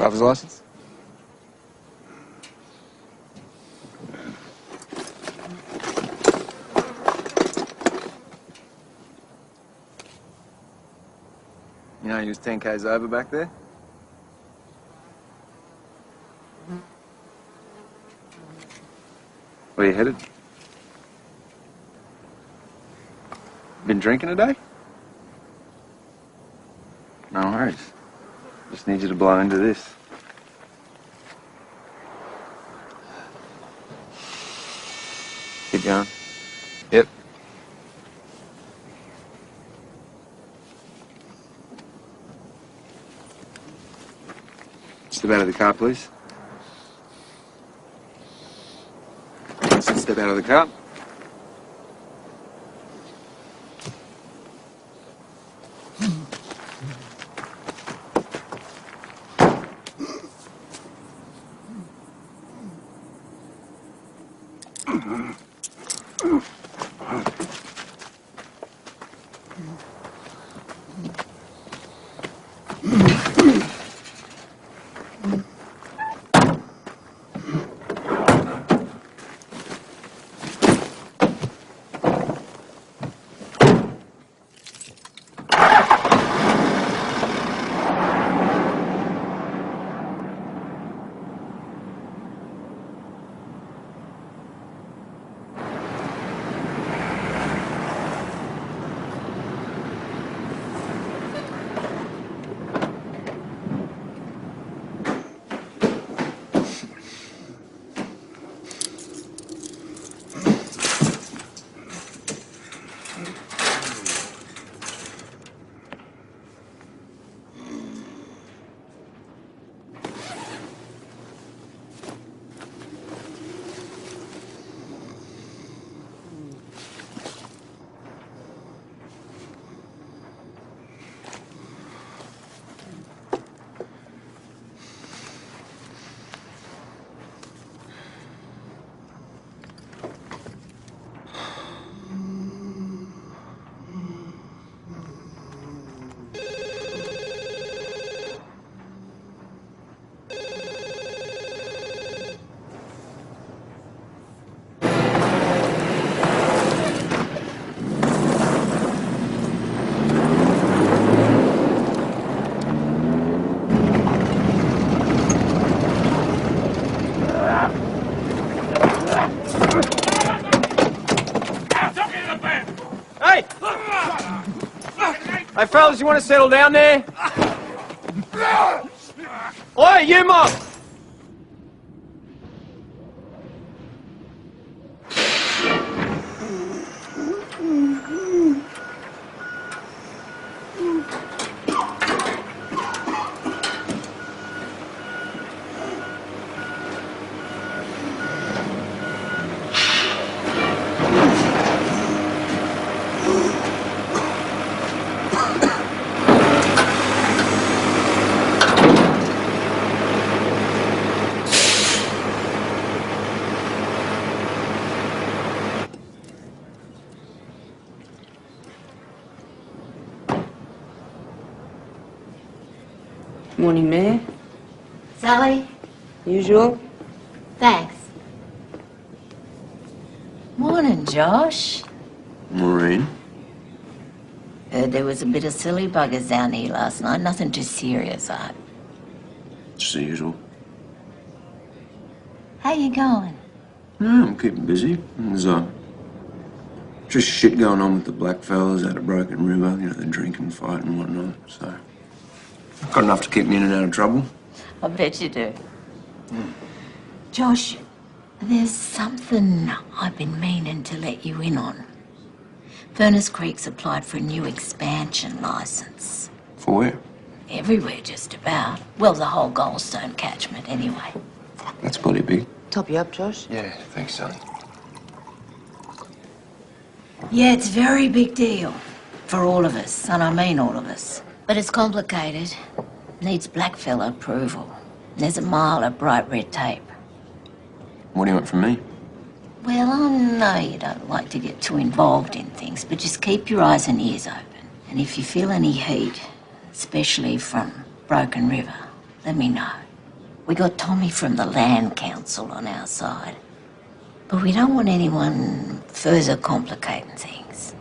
Driver's license? You know, he was 10 k's over back there. Where you headed? Been drinking today? No worries. Just need you to blow into this. Keep going. Yep. Step out of the car, please. Step out of the car. Hey, fellas, you want to settle down there? Oi, you mob! Morning, Mayor. Sally? Usual? Thanks. Morning, Josh. Maureen? Heard there was a bit of silly buggers down here last night. Nothing too serious, I hope. Just the usual. How you going? Yeah, I'm keeping busy. There's just shit going on with the black fellas out of Broken River. You know, the drinking, fight and whatnot. So, I've got enough to keep me in and out of trouble. I bet you do. Josh, there's something I've been meaning to let you in on. Furnace Creek's applied for a new expansion licence. For where? Everywhere, just about. Well, the whole Goldstone catchment, anyway. Fuck, that's bloody big. Top you up, Josh? Yeah, thanks, Sally. Yeah, it's a very big deal. For all of us, and I mean all of us. But it's complicated. Needs blackfella approval. There's a mile of bright red tape. What do you want from me? Well, I know you don't like to get too involved in things, but just keep your eyes and ears open. And if you feel any heat, especially from Broken River, let me know. We got Tommy from the Land Council on our side. But we don't want anyone further complicating things.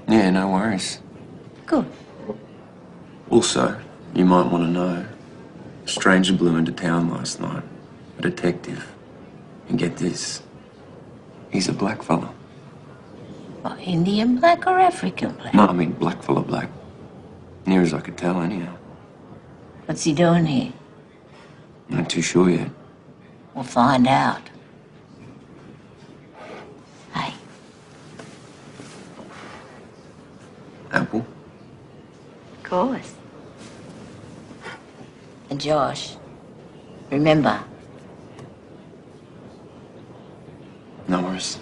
Yeah, no worries. Good. Also, you might want to know, a stranger blew into town last night. A detective. And get this, he's a black fella. What, Indian black or African black? No, I mean black fella black. Near as I could tell, anyhow. What's he doing here? Not too sure yet. We'll find out. Hey. Apple? Of course. And Josh, remember, No worries.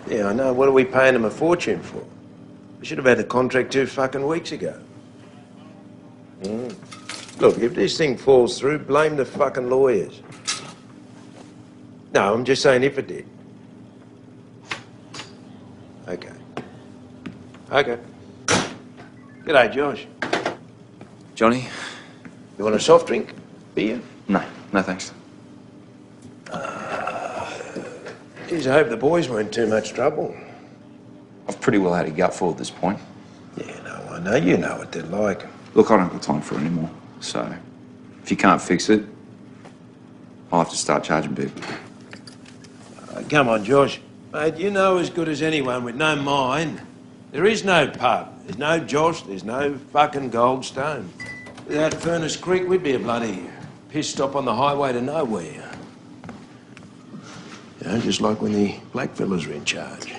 Yeah, I know. What are we paying them a fortune for? We should have had the contract 2 fucking weeks ago. Look, if this thing falls through, blame the fucking lawyers. No, I'm just saying if it did. Okay. Okay. G'day, Josh. Johnny? You want a soft drink? Beer? No, no thanks. Geez, I hope the boys weren't too much trouble. I've pretty well had a gutful at this point. Yeah, no, I know. You know what they're like. Look, I don't have time for it anymore. So, if you can't fix it, I'll have to start charging people. Come on, Josh. Mate, you know as good as anyone with no mind. There is no pub. There's no Josh. There's no fucking Goldstone. Without Furnace Creek, we'd be a bloody piss stop on the highway to nowhere. You know, just like when the black fellas are in charge.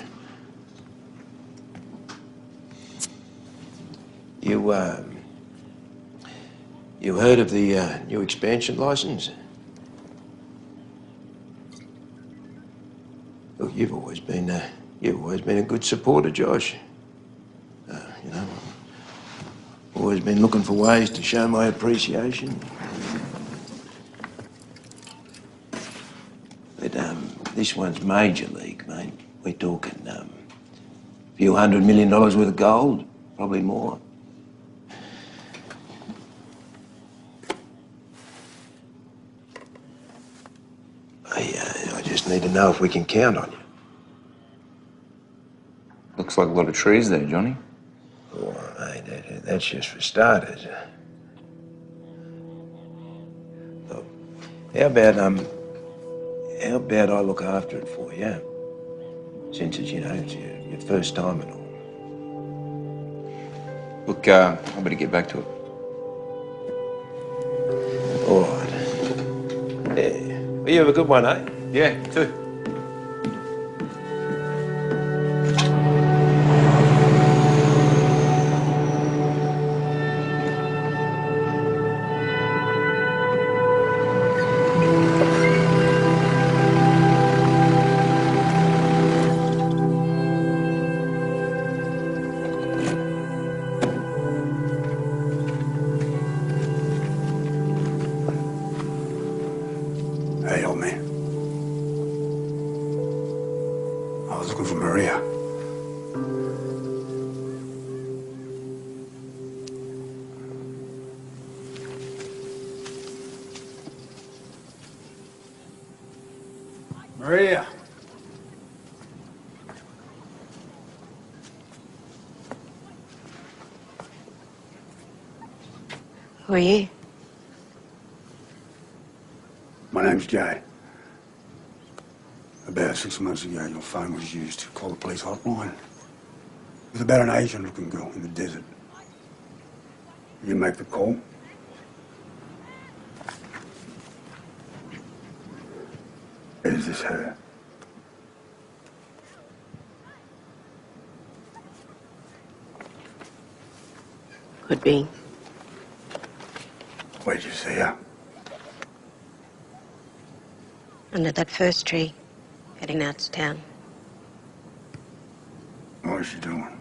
You heard of the new expansion license? Look, you've always been a good supporter, Josh. You know, always been looking for ways to show my appreciation. But this one's major league, mate. We're talking a few $100 million worth of gold, probably more. I just need to know if we can count on you. Looks like a lot of trees there, Johnny. Oh, mate, that's just for starters. Look, how about I look after it for you? Since it's, you know, it's your first time and all. Look, I better get back to it. All right. Yeah. Well, you have a good one, eh? Yeah, too. Hey, old man. was looking for Maria. Maria. Who are you? My name's Jay. About 6 months ago, your phone was used to call the police hotline. It was about an Asian-looking girl in the desert. Did you make the call? Is this her? Could be. Where'd you see her? Under that first tree, heading out to town. What was she doing?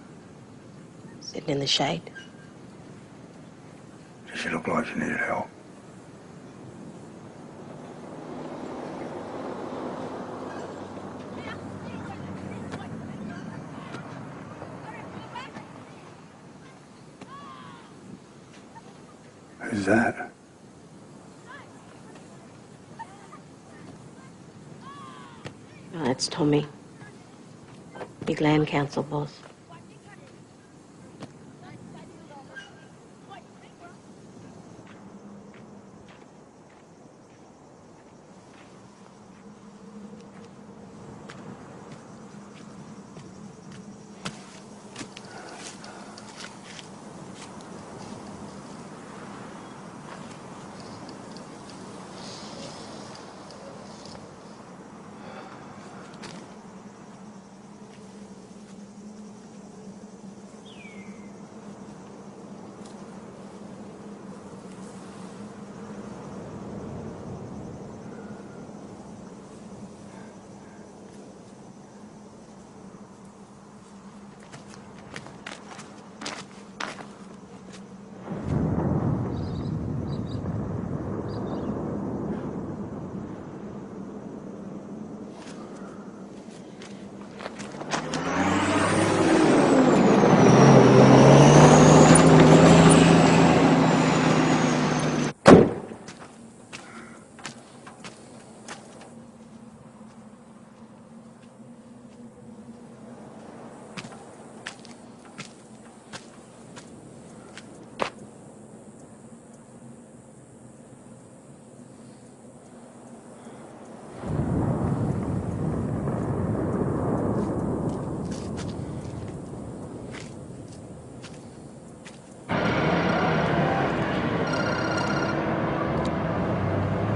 Sitting in the shade. Did she look like she needed help? Who's that? Oh, that's Tommy. Big land council boss.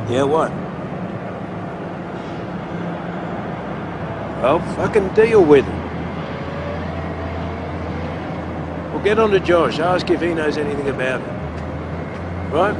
Yeah, what? Well, fucking deal with it. Well, get on to Josh. Ask if he knows anything about it. Right?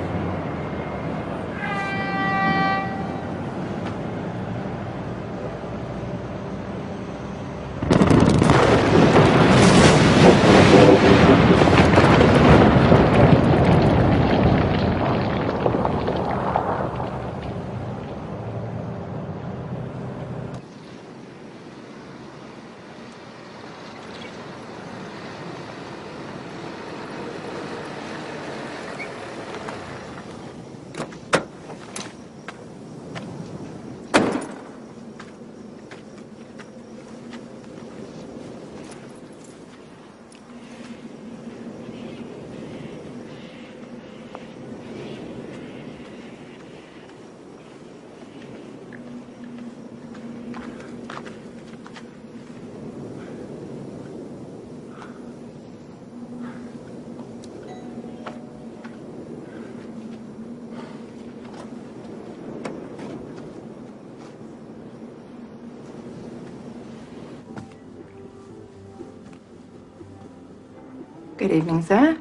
Good evening, sir.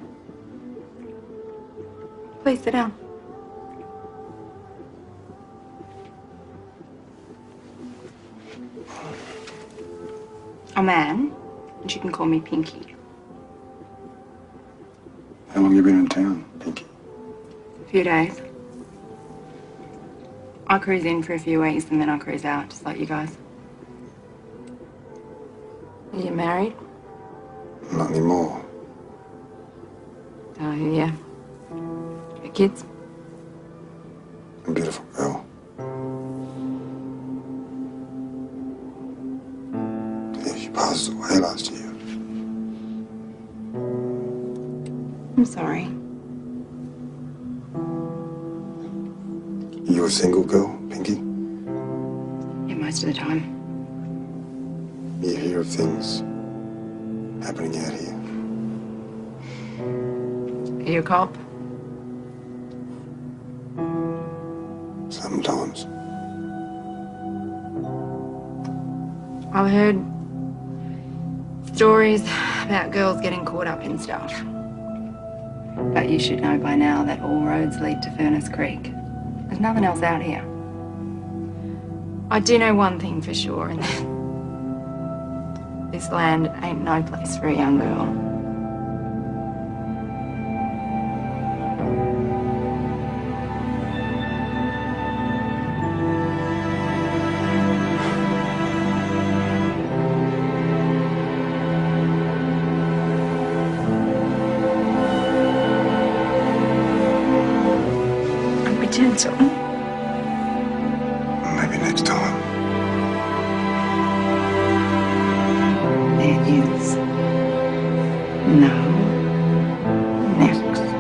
Please sit down. I'm Anne, and you can call me Pinky. How long you been in town, Pinky? A few days. I cruise in for a few weeks and then I cruise out, just like you guys. Are you married? Not anymore. Oh, yeah. Your kids? A beautiful girl. Yeah, she passed away last year. I'm sorry. You a single girl, Pinky? Yeah, most of the time. You hear of things happening out here? Are you a cop? Sometimes. I've heard stories about girls getting caught up in stuff. But you should know by now that all roads lead to Furnace Creek. There's nothing else out here. I do know one thing for sure, and this land ain't no place for a young girl. Be gentle. Maybe next time. There is no next time.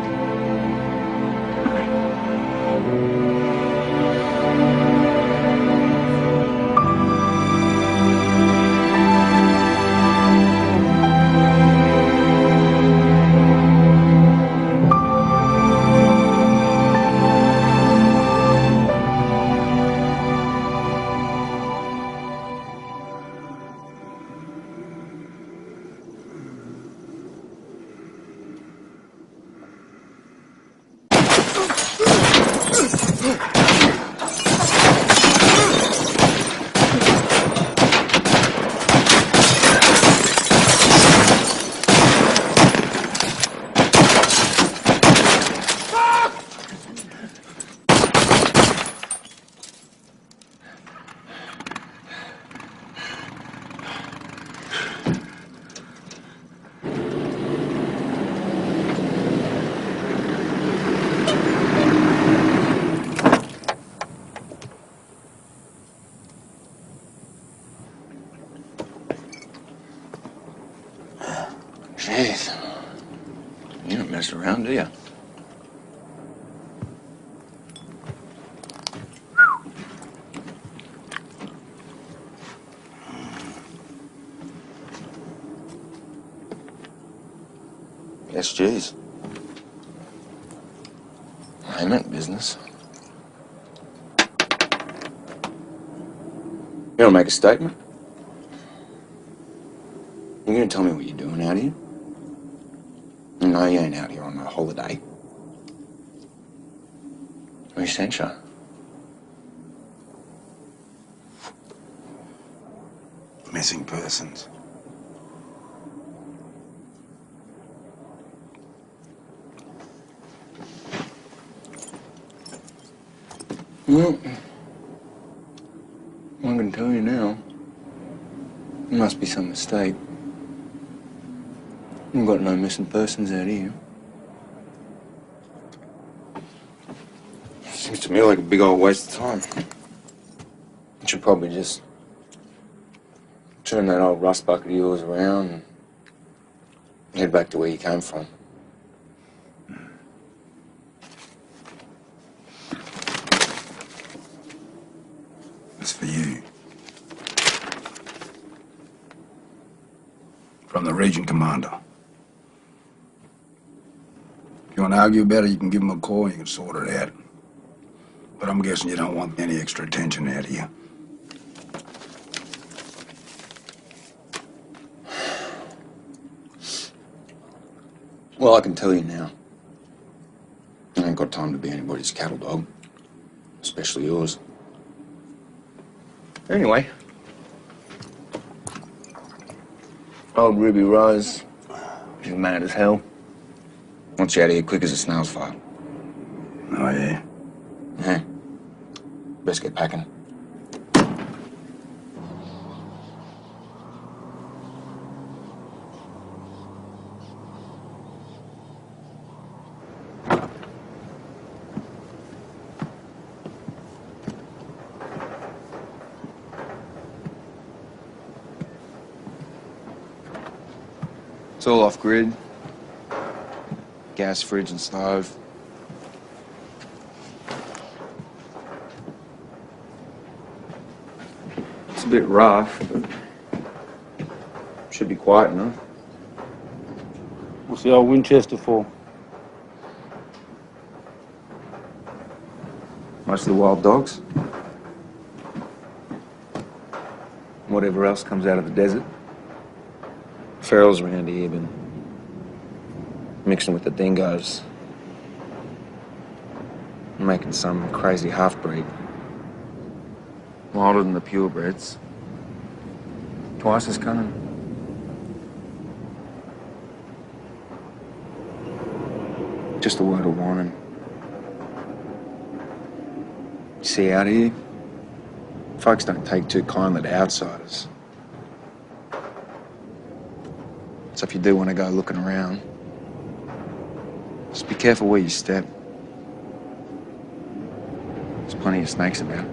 Jeez. You don't mess around, do you? Yes, jeez. I meant business. You don't make a statement? You gonna tell me what you're doing out here? No, you ain't out here on a holiday. Who sent you? Missing persons. Well, I'm gonna tell you now. There must be some mistake. You've got no missing persons out here. Seems to me like a big old waste of time. You should probably just turn that old rust bucket of yours around and head back to where you came from. It's for you. From the region commander. If you want to argue about it, you can give him a call and you can sort it out. But I'm guessing you don't want any extra attention out here. Well, I can tell you now. I ain't got time to be anybody's cattle dog. Especially yours. Anyway. Old Ruby Rose, she's mad as hell. Wants you out of here quick as a snail's file. Oh, yeah? Yeah. Best get packing. It's all off grid. Gas, fridge, and stove. It's a bit rough, but should be quiet enough. What's the old Winchester for? Most of the wild dogs. Whatever else comes out of the desert. Ferals around here been mixing with the dingoes. Making some crazy half-breed. Wilder than the purebreds. Twice as cunning. Just a word of warning. You see, out here, folks don't take too kindly to outsiders. So if you do want to go looking around, just be careful where you step. There's plenty of snakes about.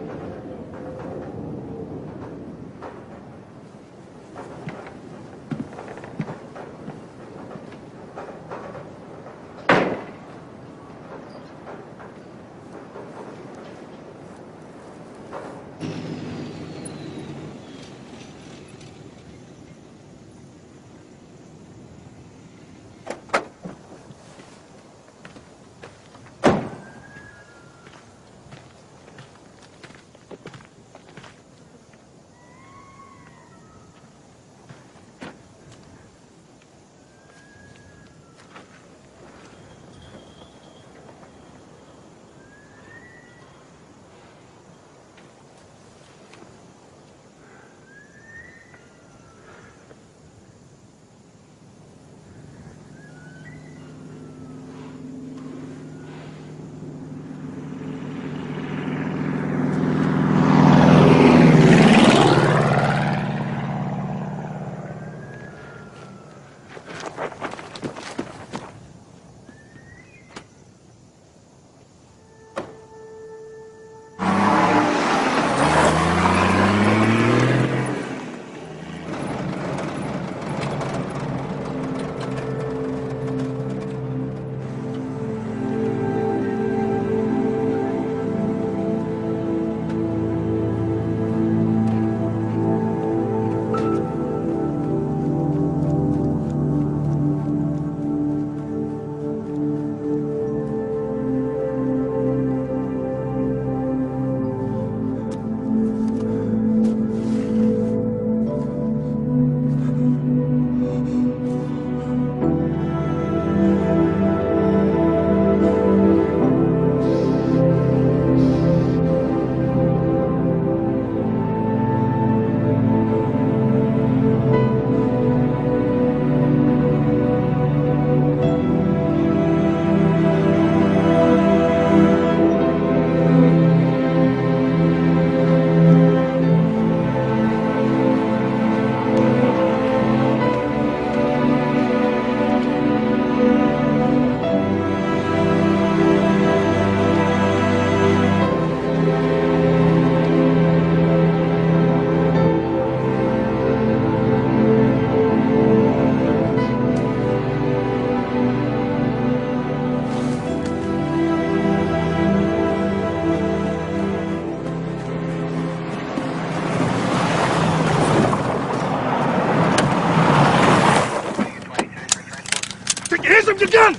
Your gun!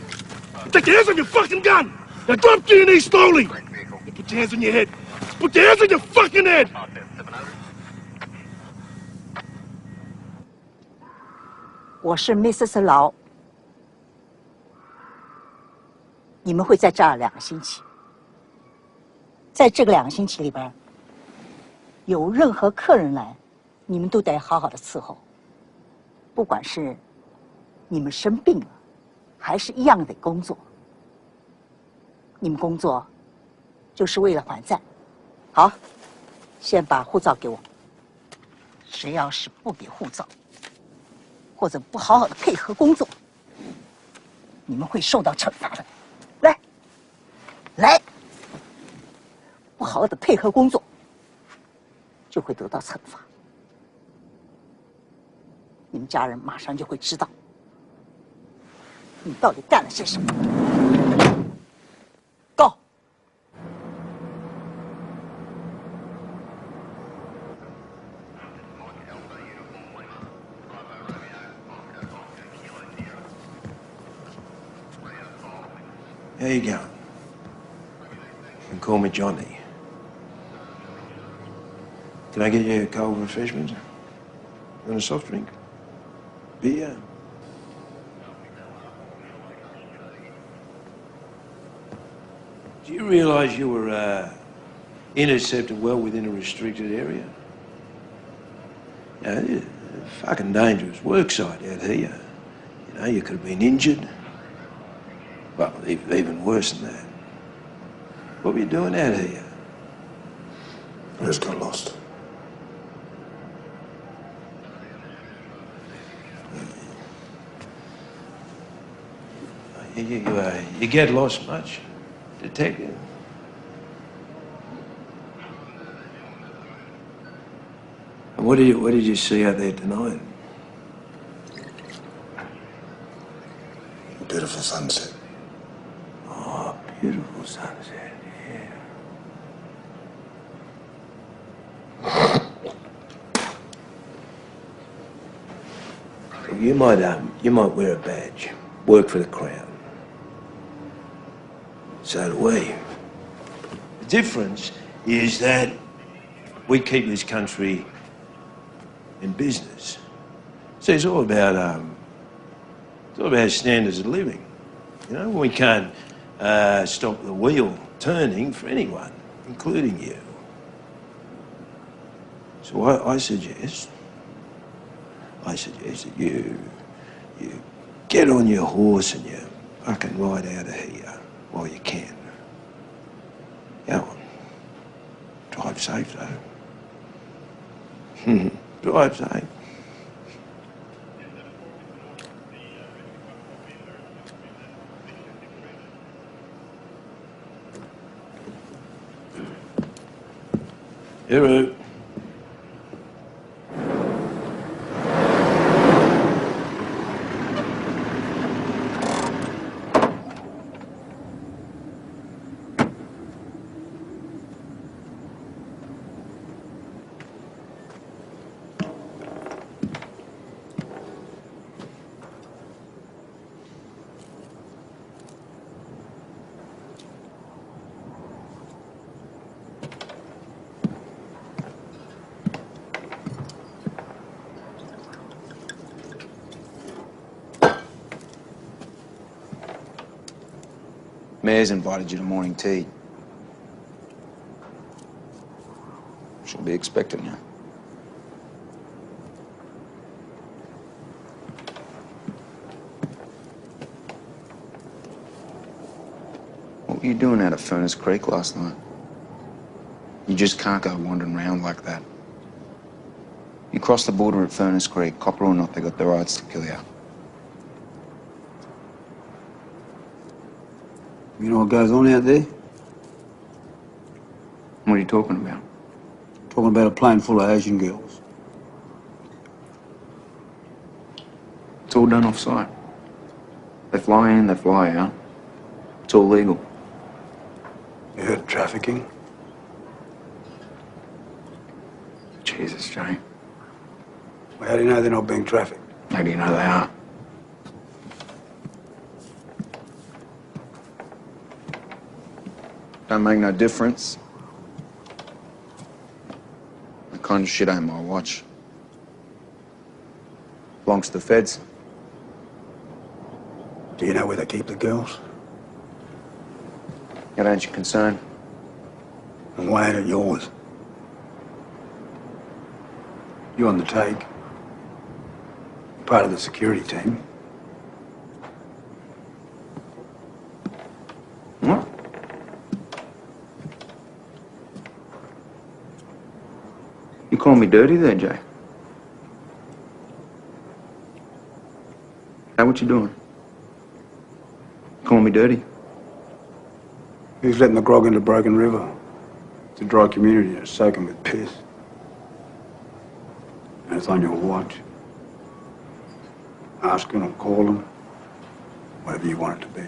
Take your hands on your fucking gun! Now drop to your knees slowly! You put your hands on your head. Put your hands on your fucking head! 我是 Mrs. 劳，你们会在这儿2个星期。在这个2个星期里边，有任何客人来，你们都得好好的伺候。不管是你们生病了，还是一样得工作。你们工作就是为了还债。好，先把护照给我。谁要是不给护照，或者不好好的配合工作，你们会受到惩罚的。来，不好好的配合工作，就会得到惩罚。你们家人马上就会知道。你到底干了些什么？Go。How you going? You can call me Johnny. Can I get you a cold refreshment? You want a soft drink? Beer? Do you realise you were intercepted well within a restricted area? You know, it's a fucking dangerous work site out here. You know, you could have been injured. Well, even worse than that. What were you doing out here? I just got lost. You get lost much, detective? And what did you see out there tonight? A beautiful sunset. Oh, beautiful sunset, yeah. You might wear a badge, work for the Crown. So do we. The difference is that we keep this country in business. See, it's all about standards of living. You know, we can't stop the wheel turning for anyone, including you. So I suggest that you get on your horse and you fucking ride out of here while you can. Go on. Drive safe, though. Drive safe. Hero. Mayor's invited you to morning tea. She'll be expecting you. What were you doing out at Furnace Creek last night? You just can't go wandering around like that. You crossed the border at Furnace Creek, copper or not, they got the rights to kill you. You know what goes on out there? What are you talking about? Talking about a plane full of Asian girls. It's all done off-site. They fly in, they fly out. It's all legal. You heard of trafficking? Jesus, Jay. Well, how do you know they're not being trafficked? How do you know they are? Don't make no difference. That kind of shit ain't my watch. Belongs to the feds. Do you know where they keep the girls? That ain't your concern. And why ain't it yours? You on the take. Part of the security team. What? You call me dirty there, Jay? How what you doing? Call me dirty? Who's letting the grog into Broken River? It's a dry community and it's soaking with piss. And it's on your watch. Ask them or call them. whatever you want it to be.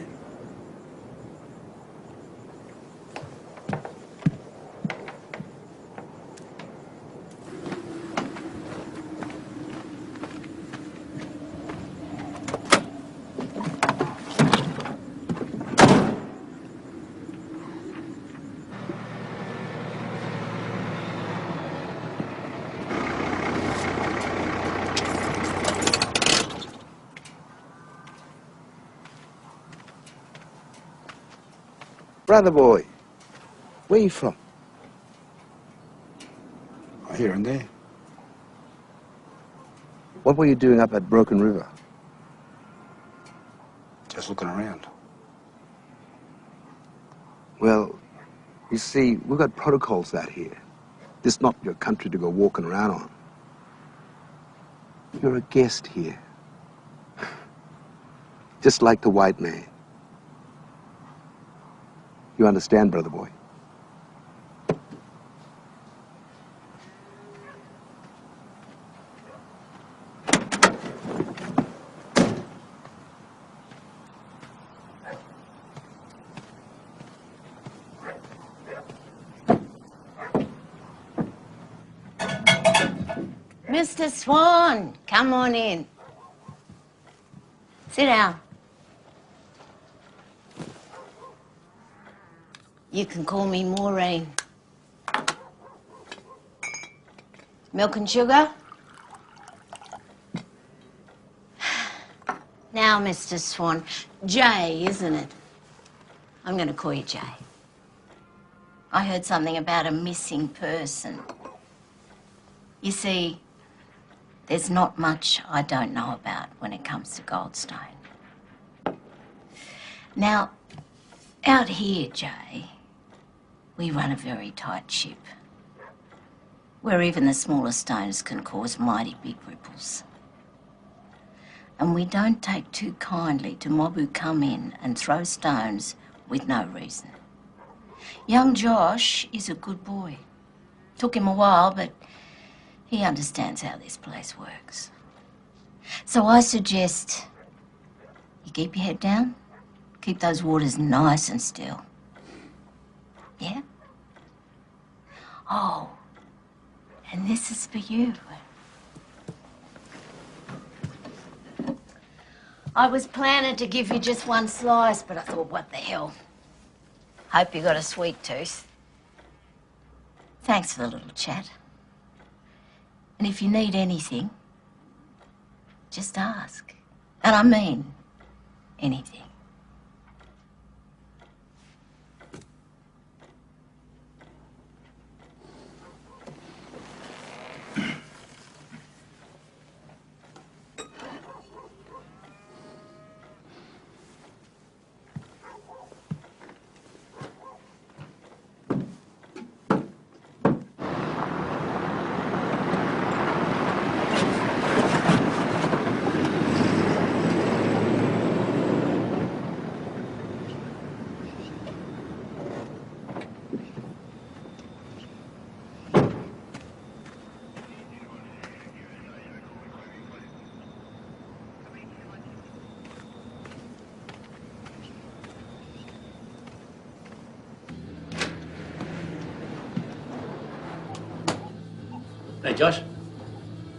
Brother boy, where you from? Here and there. What were you doing up at Broken River? Just looking around. Well, you see, we've got protocols out here. This is not your country to go walking around on. You're a guest here. Just like the white man. You understand, brother boy? Mr. Swan, come on in. Sit down. You can call me Maureen. Milk and sugar? Now, Mr. Swan, Jay, isn't it? I'm going to call you Jay. I heard something about a missing person. You see, there's not much I don't know about when it comes to Goldstone. Now, out here, Jay, we run a very tight ship, where even the smallest stones can cause mighty big ripples. And we don't take too kindly to mob who come in and throw stones with no reason. Young Josh is a good boy. Took him a while, but he understands how this place works. So I suggest you keep your head down, keep those waters nice and still. Yeah? Oh, and this is for you. I was planning to give you just one slice, but I thought, what the hell? Hope you got a sweet tooth. Thanks for the little chat. And if you need anything, just ask. And I mean anything. Hey, Josh.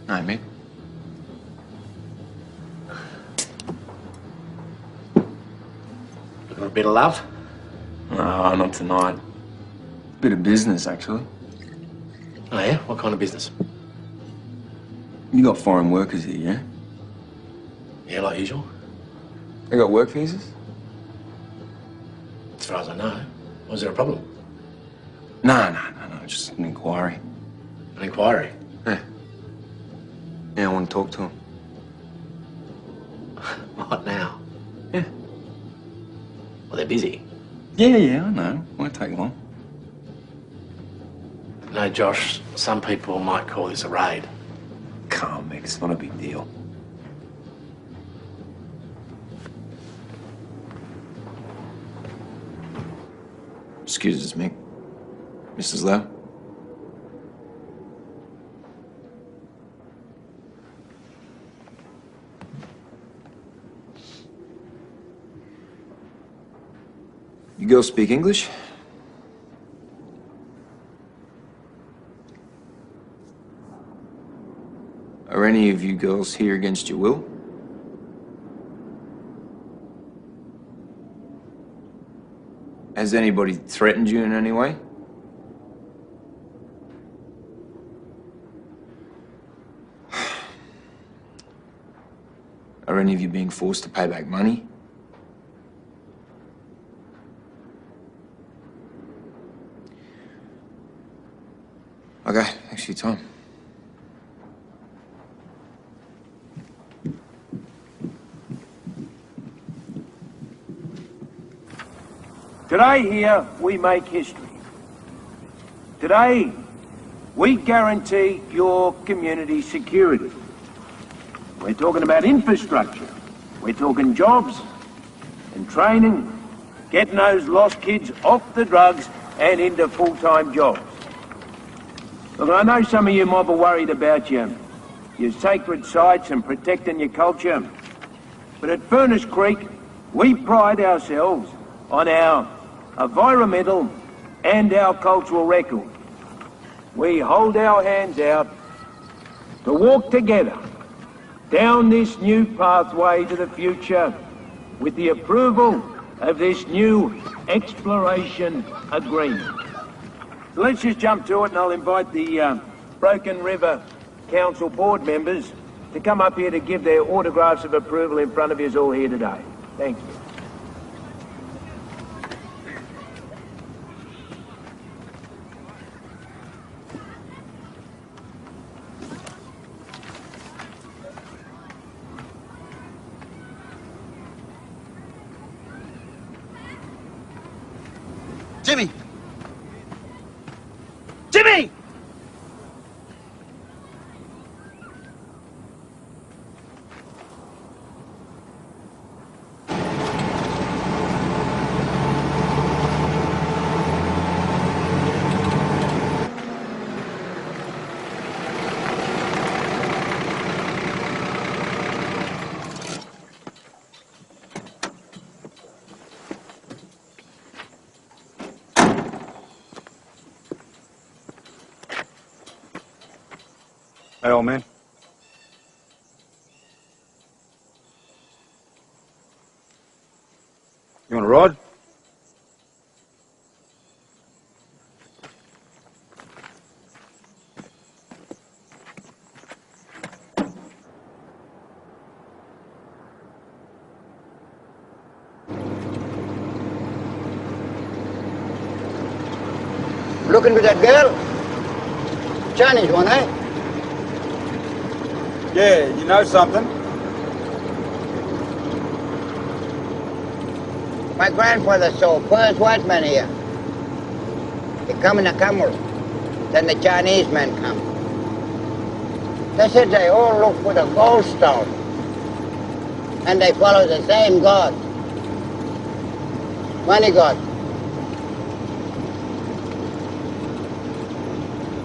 Hi, mate. Looking for a bit of love? No, not tonight. Bit of business, actually. Oh, yeah? What kind of business? You got foreign workers here, yeah? Yeah, like usual. They got work visas? As far as I know. Was there a problem? No, just an inquiry. An inquiry? Yeah. Yeah, I want to talk to him. What now? Yeah. Well, they're busy. Yeah, I know. Won't take long. No, Josh, some people might call this a raid. Come on, Mick, it's not a big deal. Excuse us, Mick. Mrs. Lowe? You girls speak English? Are any of you girls here against your will? Has anybody threatened you in any way? Are any of you being forced to pay back money? Okay, thanks for your time. Today here, we make history. Today, we guarantee your community security. We're talking about infrastructure. We're talking jobs and training, getting those lost kids off the drugs and into full-time jobs. Look, I know some of you might be worried about your sacred sites and protecting your culture, but at Furnace Creek, we pride ourselves on our environmental and our cultural record. We hold our hands out to walk together down this new pathway to the future with the approval of this new exploration agreement. So let's just jump to it, and I'll invite the Broken River Council board members to come up here to give their autographs of approval in front of you all here today. Thank you. Jimmy! Jimmy! Hey, old man. You want a ride? Looking for that girl? Chinese one, eh? Yeah, you know something? My grandfather saw first white man here. He come in a camel. Then the Chinese man come. They said they all look for the gold stone. And they follow the same God. Money God.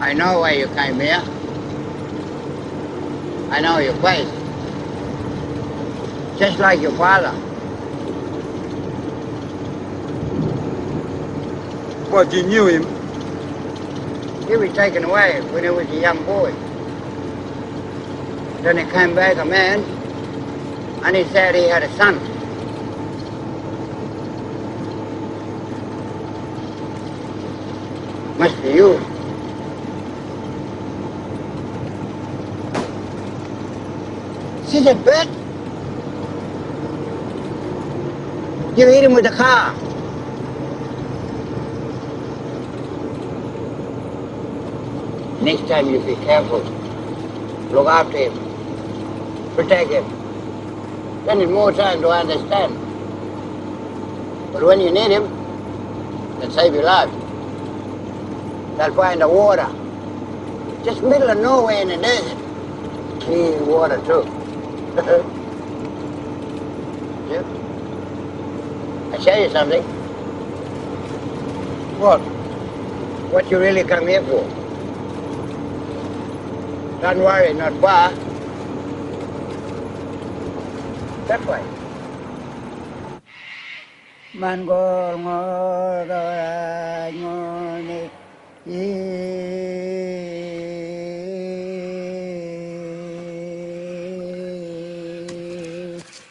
I know why you came here. I know your face. Just like your father. What, you knew him? He was taken away when he was a young boy. Then he came back a man, and he said he had a son. Must be you. See that bird? You hit him with a car. Next time you be careful. Look after him. Protect him. Then it's more time to understand. But when you need him, they'll save your life. They'll find the water. Just middle of nowhere in the desert. Clean water too. Yeah? I'll show you something. What? What you really come here for. Don't worry, not far. That way. Mangol ngor ngone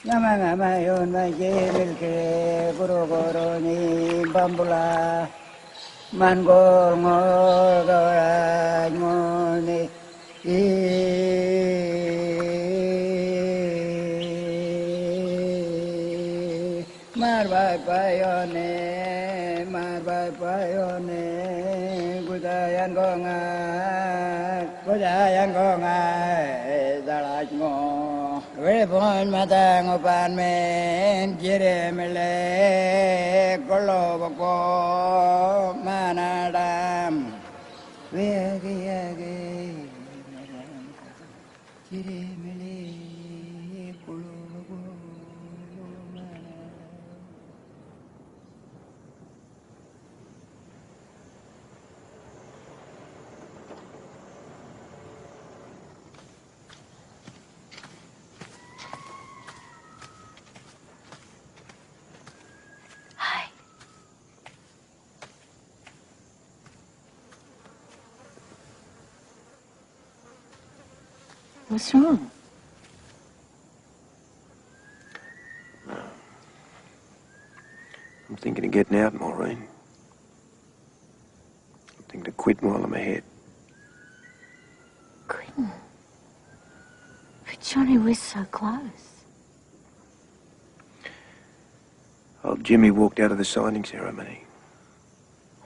Yamanga mayon majemil ke guru guru ni bambula Mangol ngor ngone Marbai payone, gudayan gonga, dalaj mo. Webon matang upan men, jiremele, kolobako, manadam. Weagi, jiremele, kolobako. What's wrong? I'm thinking of getting out, Maureen. I'm thinking of quitting while I'm ahead. Quitting? But Johnny, we're so close. Old Jimmy walked out of the signing ceremony.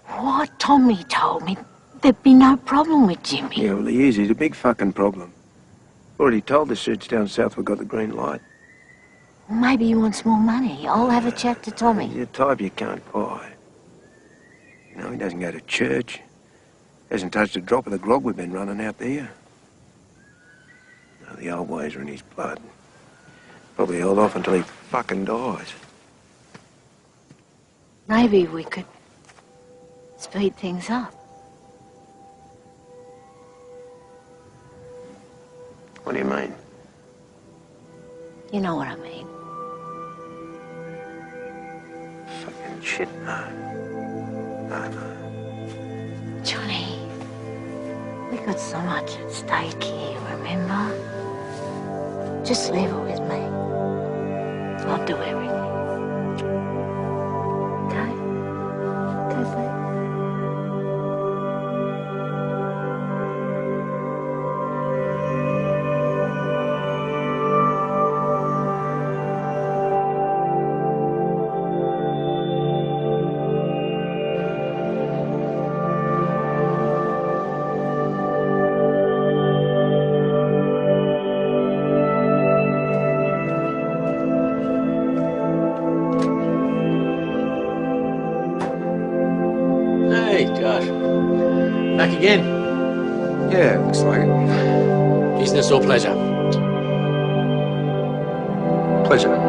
What Tommy told me, there'd be no problem with Jimmy. Yeah, well, he is. He's a big fucking problem. Already told the search down south we got the green light. Maybe he wants more money. I'll have a chat to Tommy. He's a type you can't buy. You know, he doesn't go to church. Hasn't touched a drop of the grog we've been running out there. No, the old ways are in his blood. Probably hold off until he fucking dies. Maybe we could speed things up. What do you mean? You know what I mean. Fucking shit, no. No. Johnny, we got so much at stake here, remember? Just leave it with me. I'll do everything. Okay? Okay, babe? Hey, Josh. Back again? Yeah, looks like it. Business or pleasure? Pleasure.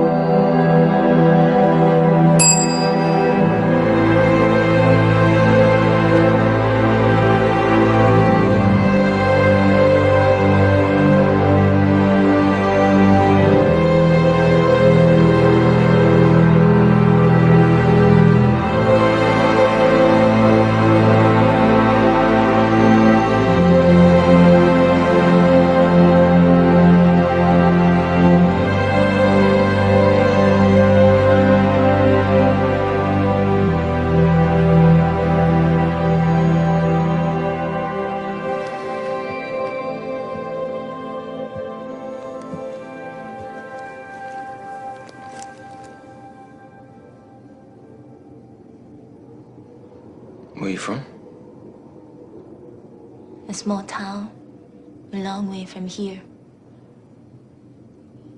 Where you from? A small town, a long way from here.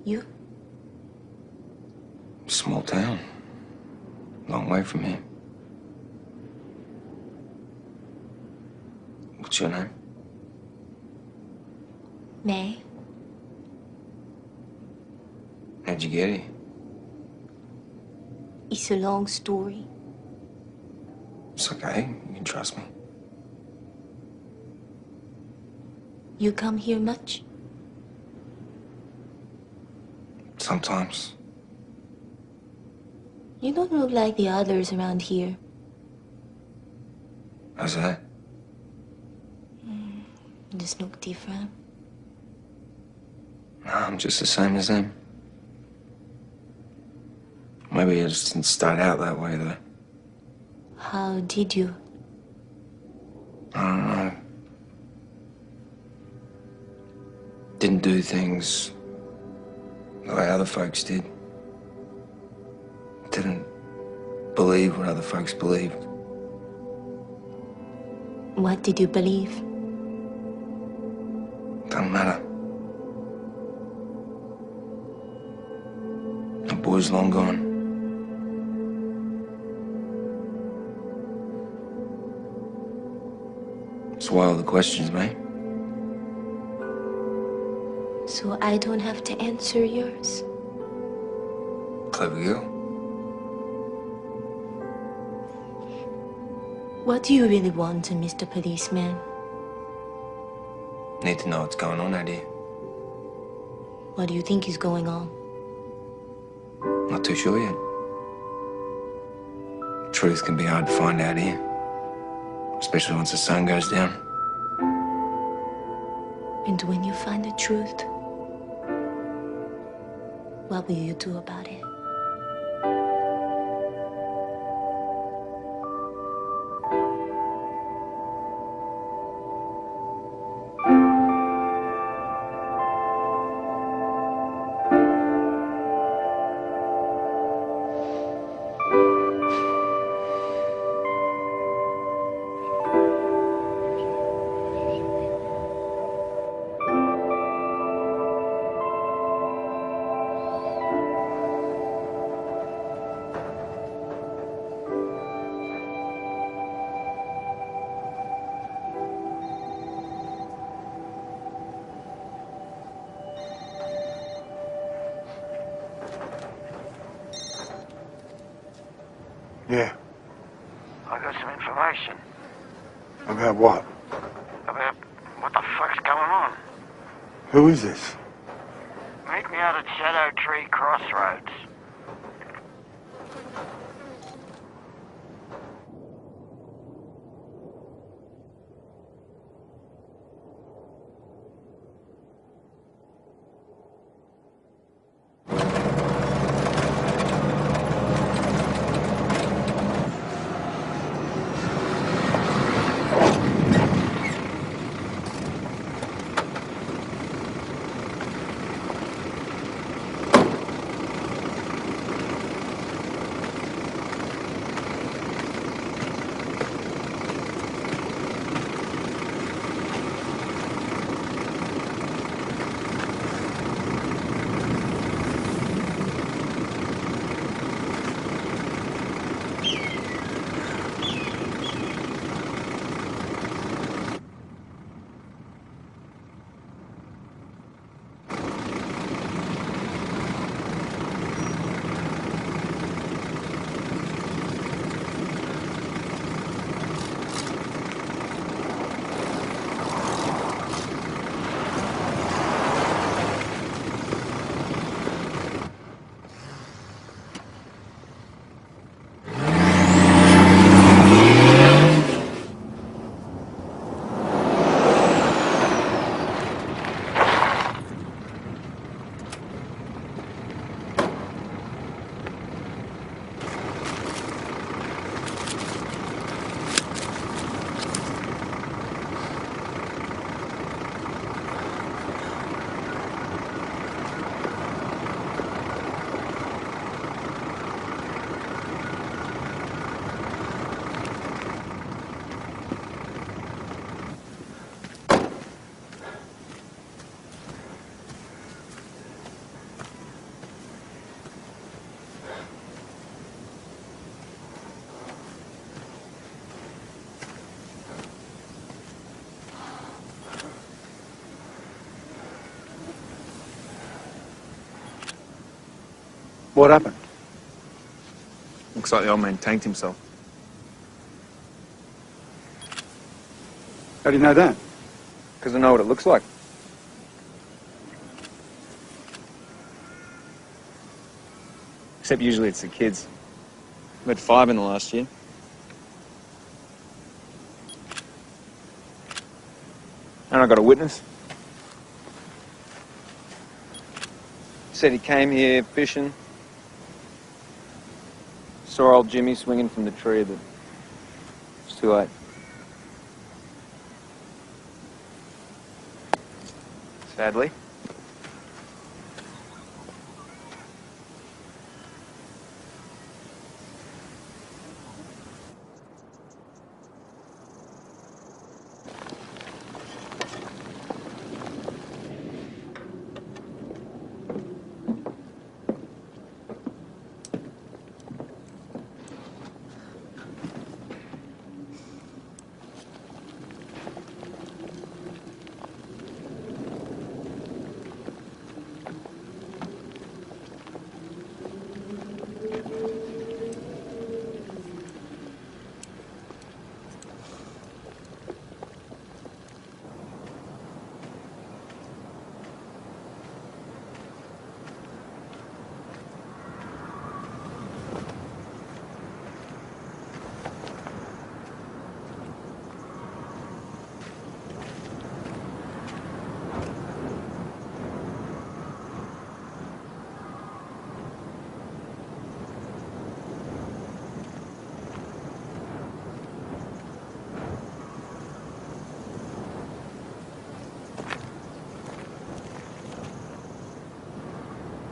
You? Small town. Long way from here. What's your name? May? How'd you get here? It's a long story. It's okay. You can trust me. You come here much? Sometimes. You don't look like the others around here. How's that? You just look different. No, I'm just the same as them. Maybe I just didn't start out that way, though. How did you? I don't know. Didn't do things the way other folks did. Didn't believe what other folks believed. What did you believe? Doesn't matter. The boy's long gone. That's why all the questions, mate. So I don't have to answer yours? Clever girl. What do you really want, Mr. Policeman? Need to know what's going on out here. What do you think is going on? Not too sure yet. Truth can be hard to find out here. Especially once the sun goes down. And when you find the truth, what will you do about it? Yeah. I got some information About what? about what the fuck's going on. Who is this? Meet me out at Shadow Tree Crossroads. What happened? Looks like the old man tanked himself. How do you know that? Because I know what it looks like. Except usually it's the kids. We had 5 in the last year. And I got a witness. Said he came here fishing. Saw old Jimmy swinging from the tree, but it's too late. Sadly.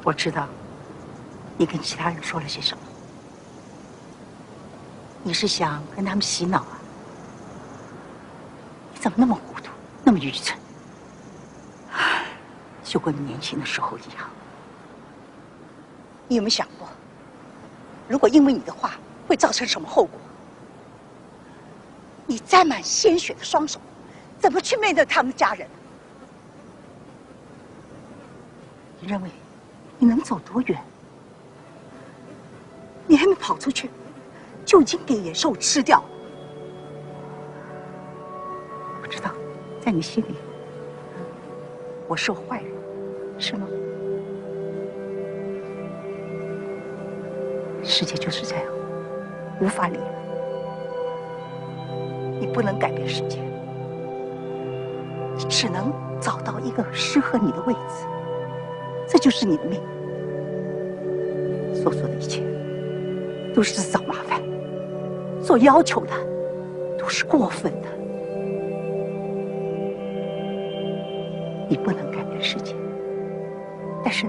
我知道你跟其他人说了些什么。你是想跟他们洗脑啊？你怎么那么糊涂，那么愚蠢？就跟你年轻的时候一样。你有没有想过，如果因为你的话会造成什么后果？你沾满鲜血的双手，怎么去面对他们的家人？你认为你能走多远？你还没跑出去，就已经给野兽吃掉了。我知道，在你心里，我是坏人，是吗？世界就是这样，无法理会。你不能改变世界，你只能找到一个适合你的位置，这就是你的命。所做的一切都是自找麻烦，所要求的都是过分的。你不能改变世界，但是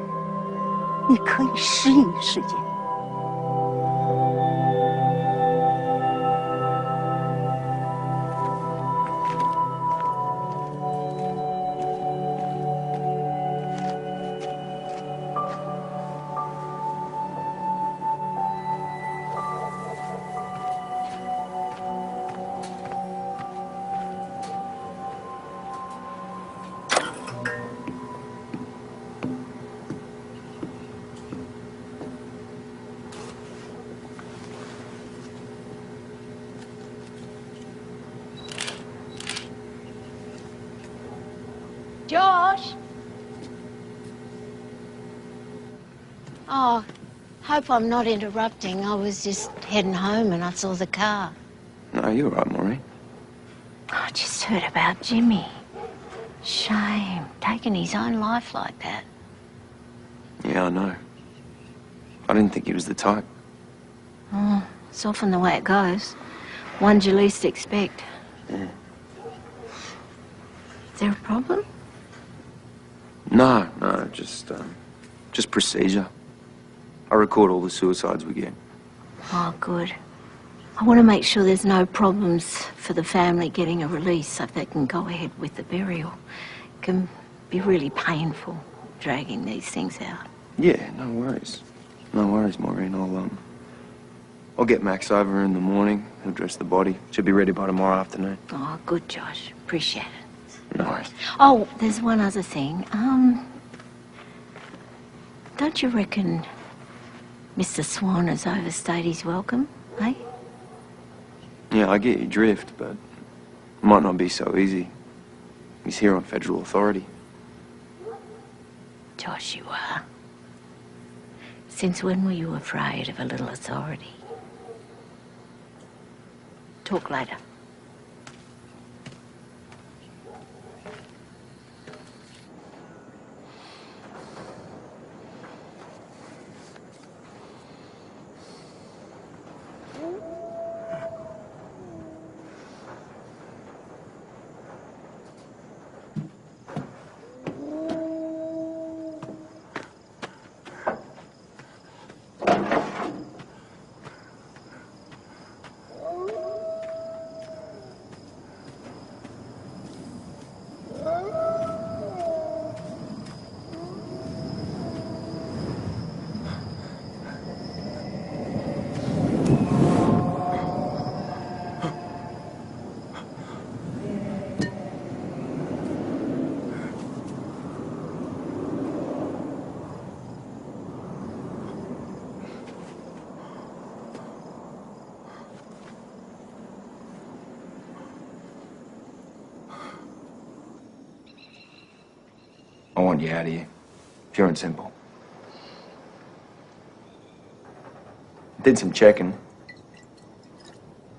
你可以适应世界。Josh? Oh, hope I'm not interrupting. I was just heading home and I saw the car. No, you're right, Maureen. I just heard about Jimmy. Shame, taking his own life like that. Yeah, I know. I didn't think he was the type. Oh, it's often the way it goes. Ones you least expect. Yeah. Is there a problem? No, just procedure. I record all the suicides we get. Oh, good. I want to make sure there's no problems for the family getting a release so they can go ahead with the burial. It can be really painful dragging these things out. Yeah, no worries. No worries, Maureen. I'll get Max over in the morning. He'll dress the body. Should be ready by tomorrow afternoon. Oh, good, Josh. Appreciate it. No worries. Oh, there's one other thing. Don't you reckon Mr. Swan has overstayed his welcome, eh? Yeah, I get your drift, but it might not be so easy. He's here on federal authority. Josh, you are. Since when were you afraid of a little authority? Talk later. I want you out of here. Pure and simple. Did some checking.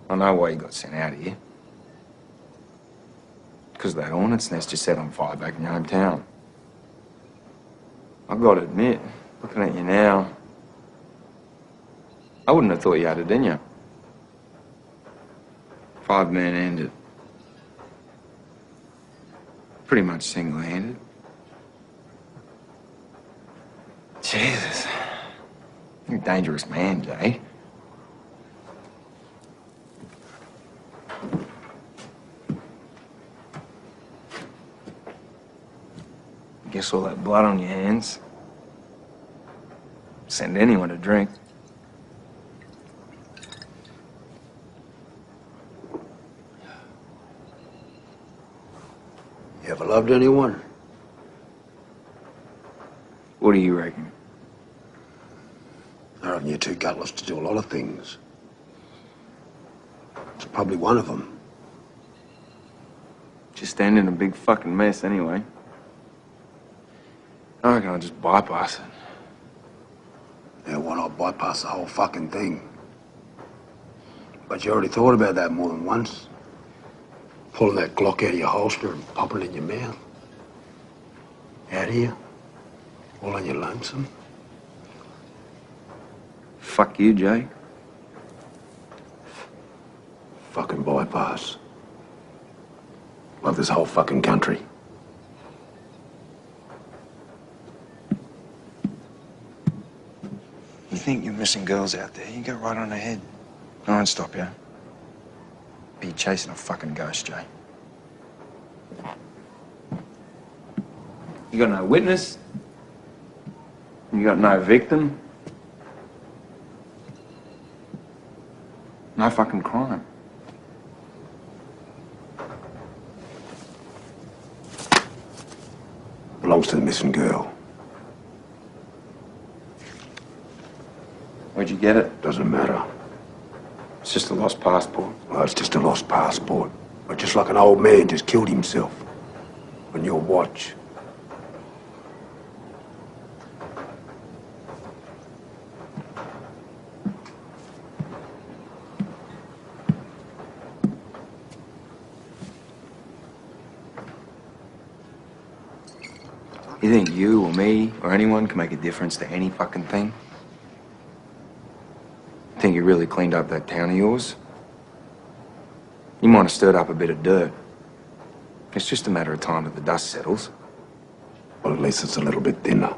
I know why you got sent out of here. Because that hornet's nest you set on fire back in your hometown. I've got to admit, looking at you now, I wouldn't have thought you had it in you. 5-man-handed. Pretty much single-handed. Jesus. You're a dangerous man, Jay. Guess all that blood on your hands. Send anyone a drink. You ever loved anyone? What do you reckon? I reckon you're too gutless to do a lot of things. It's probably one of them. Just stand in a big fucking mess anyway. I reckon I'll just bypass it. Yeah, why not bypass the whole fucking thing? But you already thought about that more than once. Pulling that Glock out of your holster and popping it in your mouth. Out here. All on your lonesome. Fuck you, Jay. Fucking bypass. Love this whole fucking country. You think you're missing girls out there? You go right on ahead. I won't stop you. Be chasing a fucking ghost, Jay. You got no witness. You got no victim. No fucking crime. Belongs to the missing girl. Where'd you get it? Doesn't matter. It's just a lost passport. Well, it's just a lost passport. But just like an old man just killed himself. On your watch. You think you or me or anyone can make a difference to any fucking thing? Think you really cleaned up that town of yours? You might have stirred up a bit of dirt. It's just a matter of time till the dust settles. Well, at least it's a little bit thinner.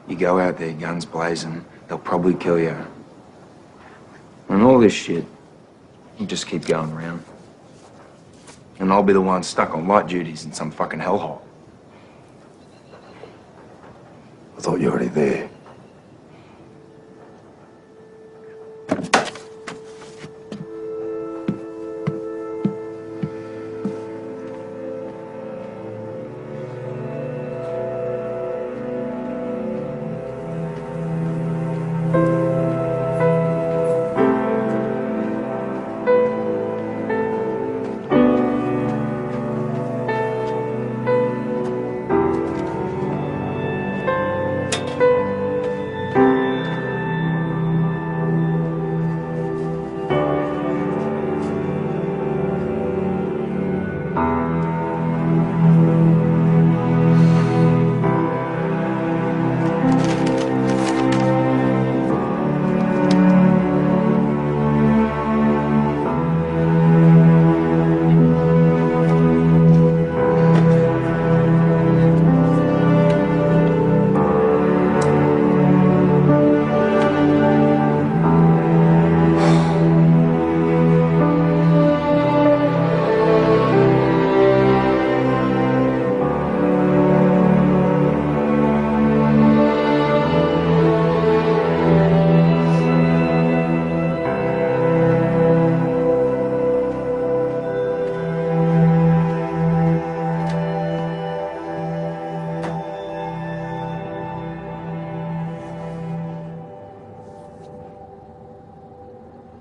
You go out there, guns blazing, they'll probably kill you. And all this shit, you just keep going around. And I'll be the one stuck on light duties in some fucking hellhole. I thought you were already there.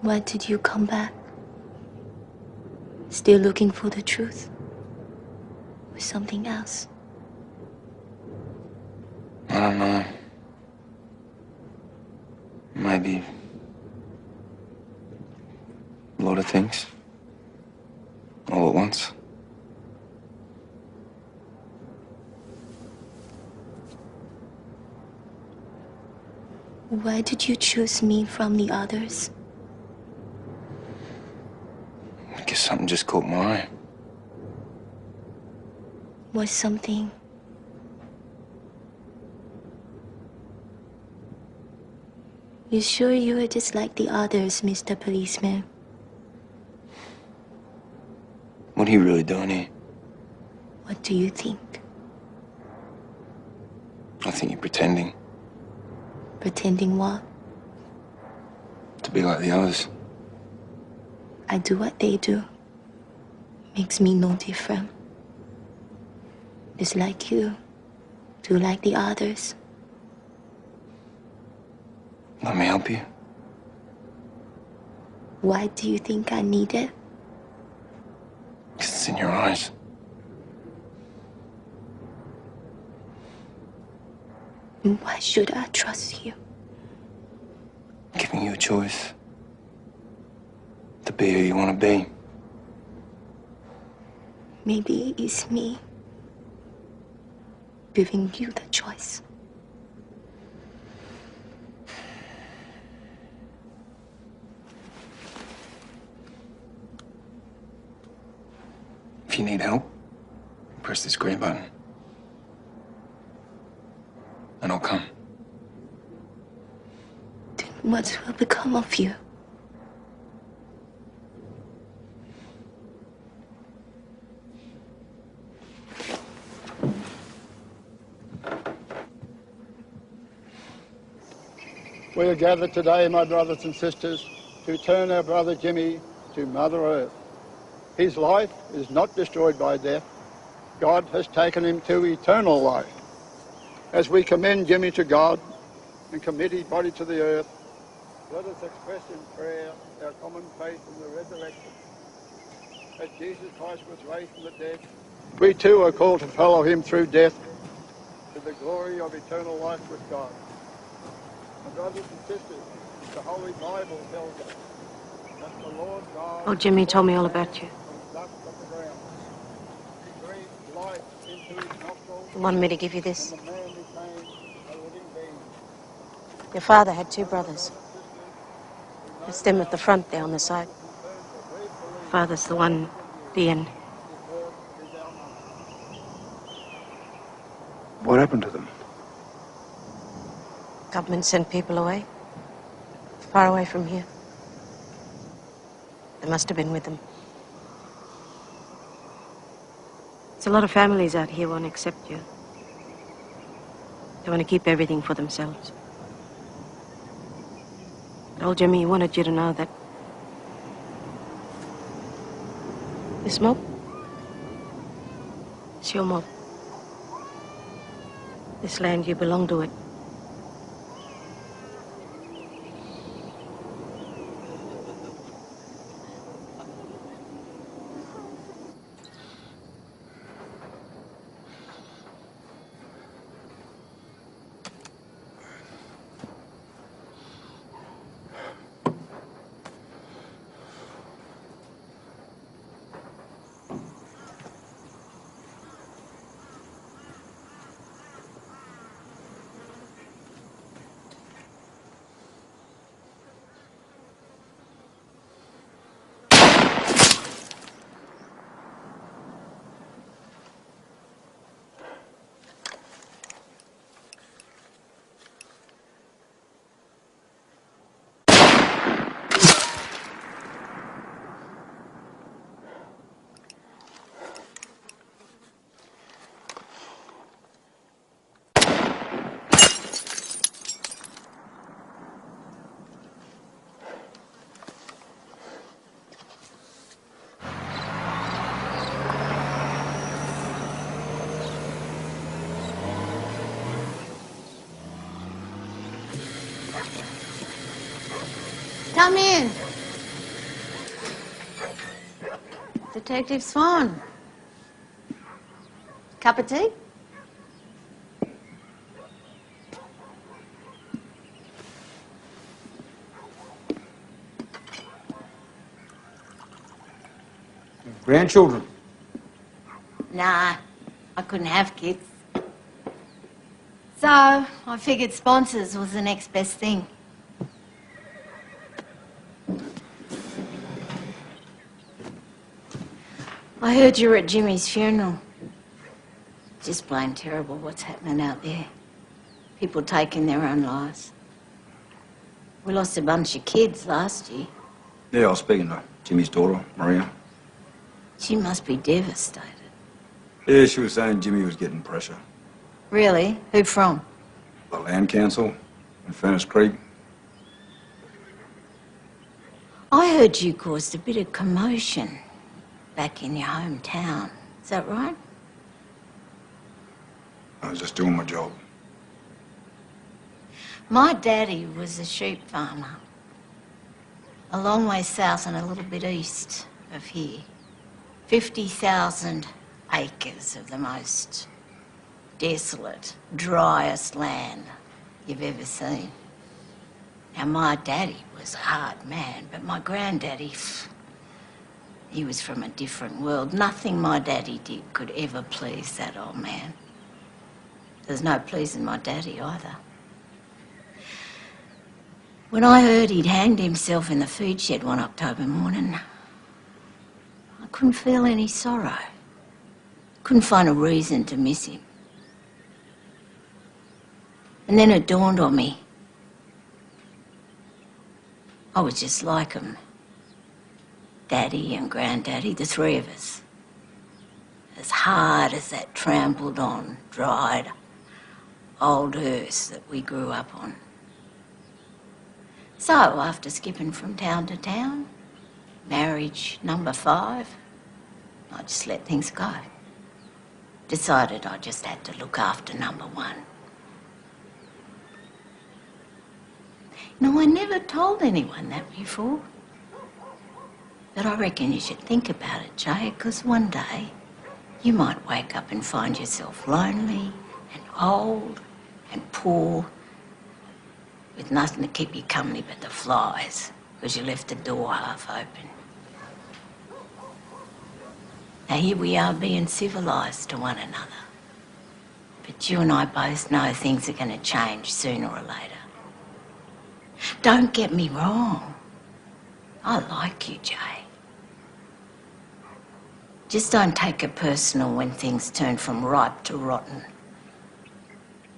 Why did you come back? Still looking for the truth? Or something else? I don't know. Maybe a lot of things. All at once. Why did you choose me from the others? I guess something just caught my eye. Was something? You sure you were just like the others, Mr. Policeman? What are you really doing here? What do you think? I think you're pretending Pretending what? to be like the others. I do what they do. Makes me no different. It's like you. Do like the others. Let me help you. Why do you think I need it? 'Cause it's in your eyes. And why should I trust you? Giving you a choice to be who you want to be. Maybe it's me giving you the choice. If you need help, press this grey button. And I'll come. Then what will become of you? We are gathered today, my brothers and sisters, to turn our brother Jimmy to Mother Earth. His life is not destroyed by death. God has taken him to eternal life. As we commend Jimmy to God and commit his body to the earth, let us express in prayer our common faith in the resurrection. As Jesus Christ was raised from the dead, we too are called to follow him through death to the glory of eternal life with God. My brothers and sisters, the Holy Bible tells us that the Lord God... Oh, Jimmy told me all about you. He wanted me to give you this. Your father had two brothers. It's them at the front there on the side. Father's the one, Ian. What happened to them? Government sent people away. Far away from here. They must have been with them. There's a lot of families out here won't accept you. They want to keep everything for themselves. But old Jimmy wanted you to know that this mob, it's your mob. This land, you belong to it. Come in. Detective Swan. Cup of tea? Grandchildren? Nah, I couldn't have kids. So, I figured sponsors was the next best thing. I heard you were at Jimmy's funeral. Just plain terrible what's happening out there. People taking their own lives. We lost a bunch of kids last year. Yeah, I was speaking to Jimmy's daughter, Maria. She must be devastated. Yeah, she was saying Jimmy was getting pressure. Really? Who from? The land council in Furnace Creek. I heard you caused a bit of commotion back in your hometown. Is that right? I was just doing my job. My daddy was a sheep farmer. A long way south and a little bit east of here. 50,000 acres of the most desolate, driest land you've ever seen. Now, my daddy was a hard man, but my granddaddy, he was from a different world. Nothing my daddy did could ever please that old man. There's no pleasing my daddy either. When I heard he'd hanged himself in the feed shed one October morning, I couldn't feel any sorrow. Couldn't find a reason to miss him. And then it dawned on me. I was just like him. Daddy and Granddaddy, the three of us. As hard as that trampled on, dried, old earth that we grew up on. So, after skipping from town to town, marriage number 5, I just let things go. Decided I just had to look after number 1. No, I never told anyone that before. But I reckon you should think about it, Jay, because one day you might wake up and find yourself lonely and old and poor with nothing to keep you company but the flies because you left the door half open. Now here we are being civilised to one another. But you and I both know things are going to change sooner or later. Don't get me wrong. I like you, Jay. Just don't take it personal when things turn from ripe to rotten.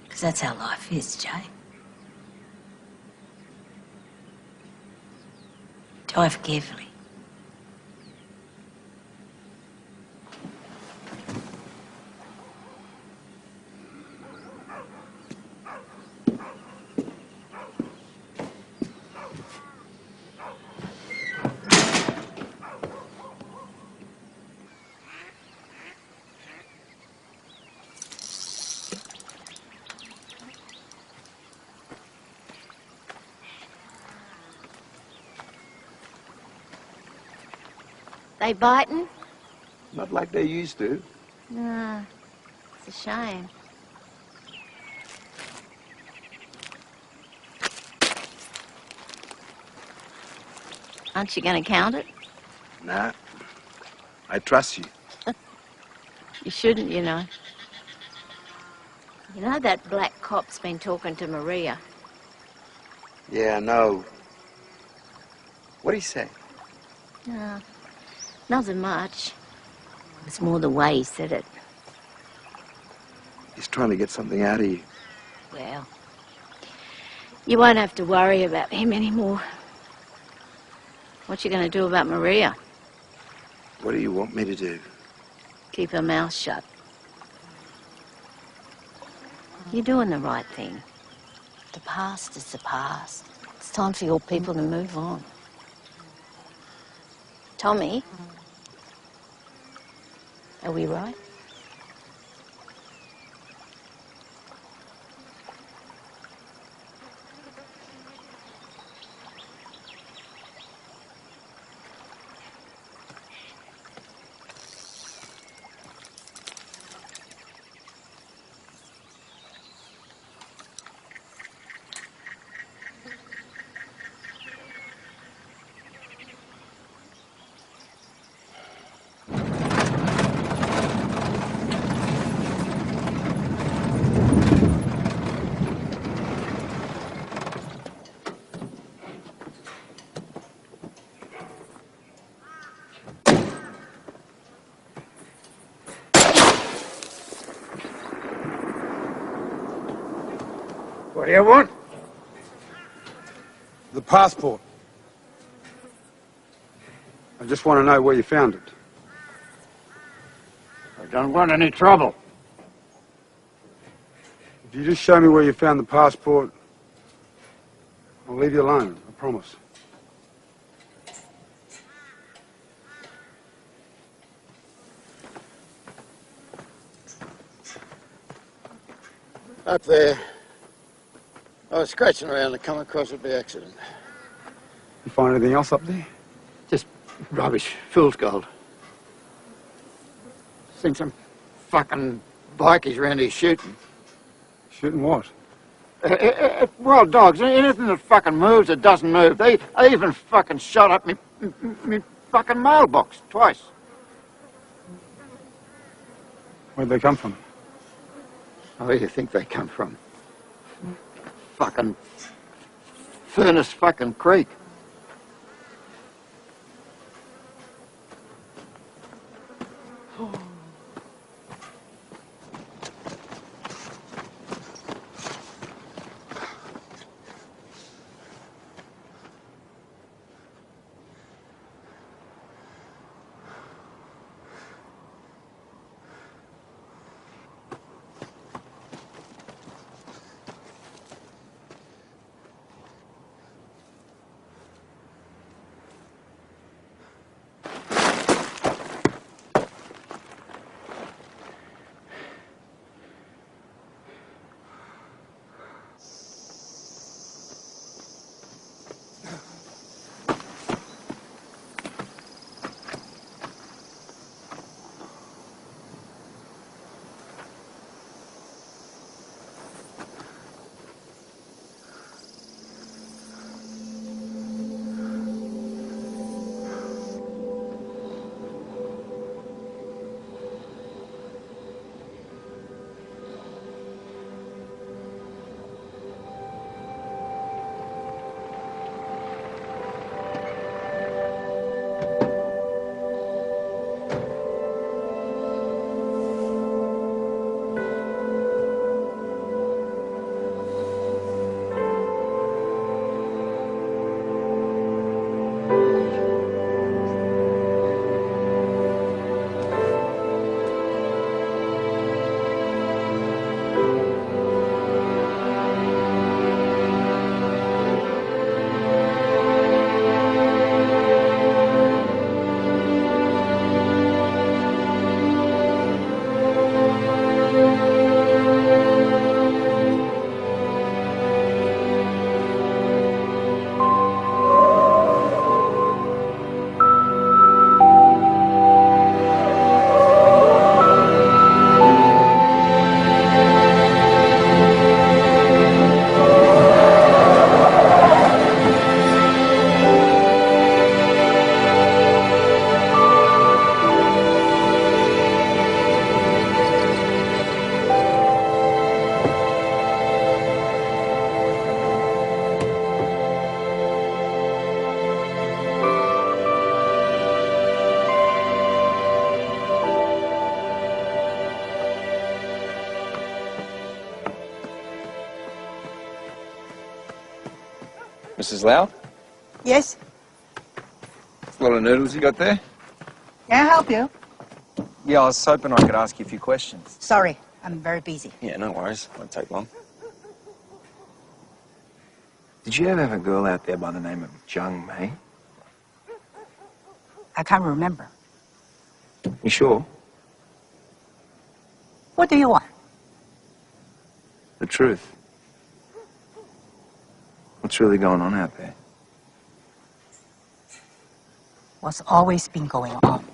Because that's how life is, Jay. Drive carefully. They biting? Not like they used to. Nah, it's a shame. Aren't you going to count it? Nah. I trust you. You shouldn't, you know. You know that black cop's been talking to Maria. Yeah, I know. What'd he say? No, nothing much. It's more the way he said it. He's trying to get something out of you. Well, you won't have to worry about him anymore. What you going to do about Maria? What do you want me to do? Keep her mouth shut. You're doing the right thing. The past is the past. It's time for your people to move on. Tommy, are we right? What do you want? The passport. I just want to know where you found it. I don't want any trouble. If you just show me where you found the passport, I'll leave you alone, I promise. Up there. I was scratching around and come across it by accident. You find anything else up there? Just rubbish, fool's gold. Seen some fucking bikies around here shooting. Shooting what? Wild dogs, anything that fucking moves that doesn't move. They even fucking shot up me fucking mailbox twice. Where'd they come from? Where do you think they come from? Fucking Furnace fucking Creek. Mrs. Lau? Yes? A lot of noodles you got there? Can I help you? Yeah, I was hoping I could ask you a few questions. Sorry, I'm very busy. Yeah, no worries. Won't take long. Did you ever have a girl out there by the name of Jung Mei? I can't remember. You sure? What do you want? The truth. What's really going on out there? What's always been going on?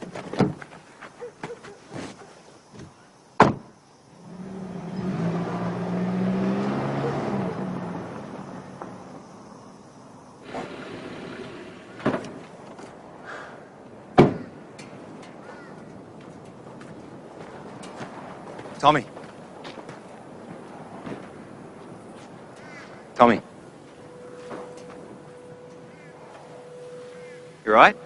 Tommy. Tommy. You right?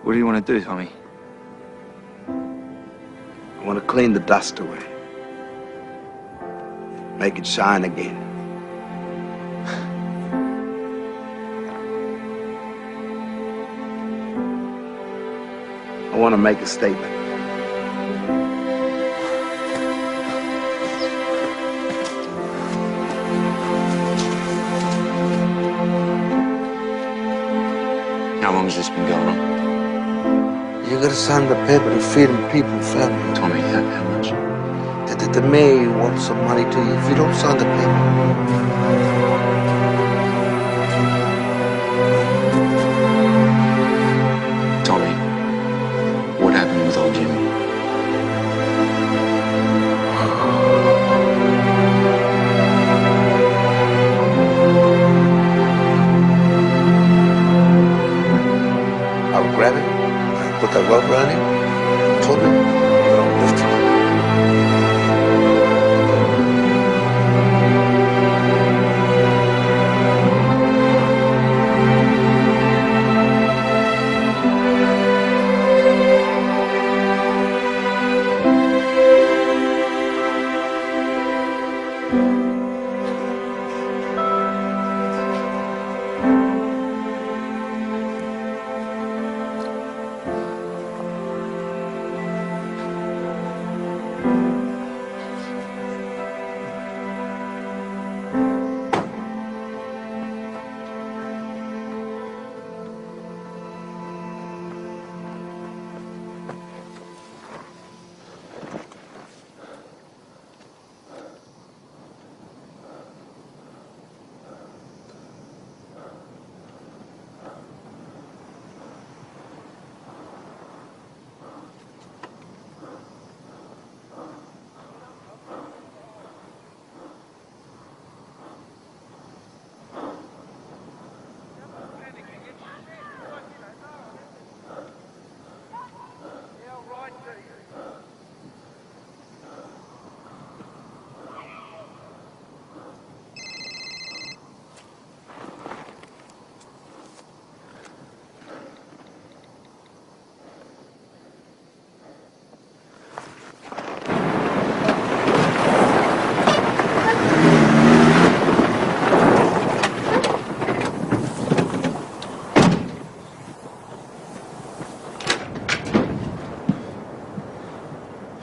What do you want to do, Tommy? I want to clean the dust away. Make it shine again. I want to make a statement. How long has this been going on? You gotta sign the paper to feeding people, family. Tommy, how much? The mayor wants some money to you if you don't sign the paper. Tommy, what happened with old Jimmy? I'll grab it, put the rope around him, pull him, and I'll lift him.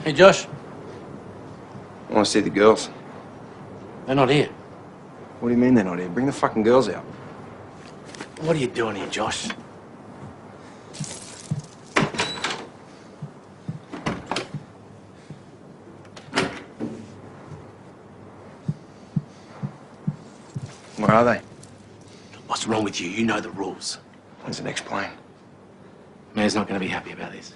Hey, Josh. I want to see the girls. They're not here. What do you mean they're not here? Bring the fucking girls out. What are you doing here, Josh? Where are they? What's wrong with you? You know the rules. Doesn't explain. Mayor's not going to be happy about this.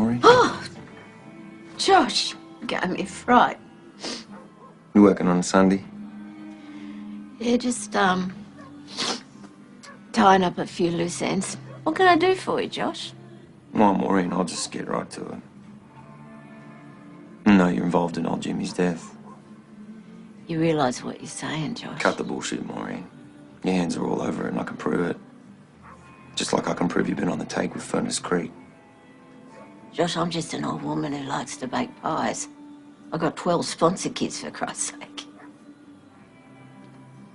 Maureen? Oh, Josh, you gave me a fright. You working on a Sunday? Yeah, just, tying up a few loose ends. What can I do for you, Josh? Well, Maureen, I'll just get right to it. No, you're involved in old Jimmy's death. You realise what you're saying, Josh? Cut the bullshit, Maureen. Your hands are all over it and I can prove it. Just like I can prove you've been on the take with Furnace Creek. Josh, I'm just an old woman who likes to bake pies. I've got 12 sponsor kids, for Christ's sake.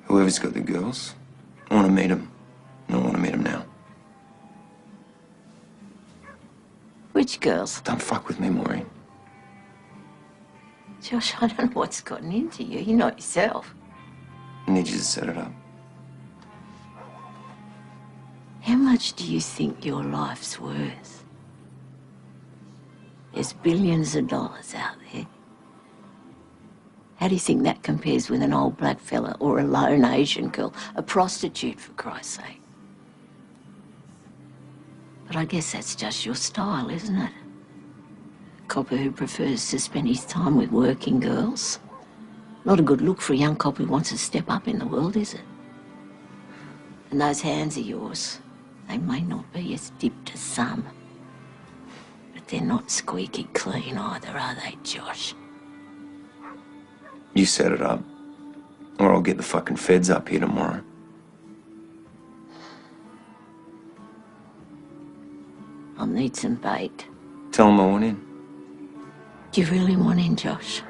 Whoever's got the girls, I want to meet them. I want to meet them now. Which girls? Don't fuck with me, Maureen. Josh, I don't know what's gotten into you. You know it yourself. I need you to set it up. How much do you think your life's worth? There's billions of dollars out there. How do you think that compares with an old black fella or a lone Asian girl, a prostitute, for Christ's sake? But I guess that's just your style, isn't it? A copper who prefers to spend his time with working girls. Not a good look for a young cop who wants to step up in the world, is it? And those hands of yours, they may not be as dipped as some, but they're not squeaky clean either, are they, Josh? You set it up, or I'll get the fucking feds up here tomorrow. I'll need some bait. Tell them I want in. Do you really want in, Josh?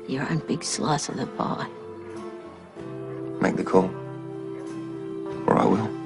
Your own big slice of the pie. Make the call, or I will.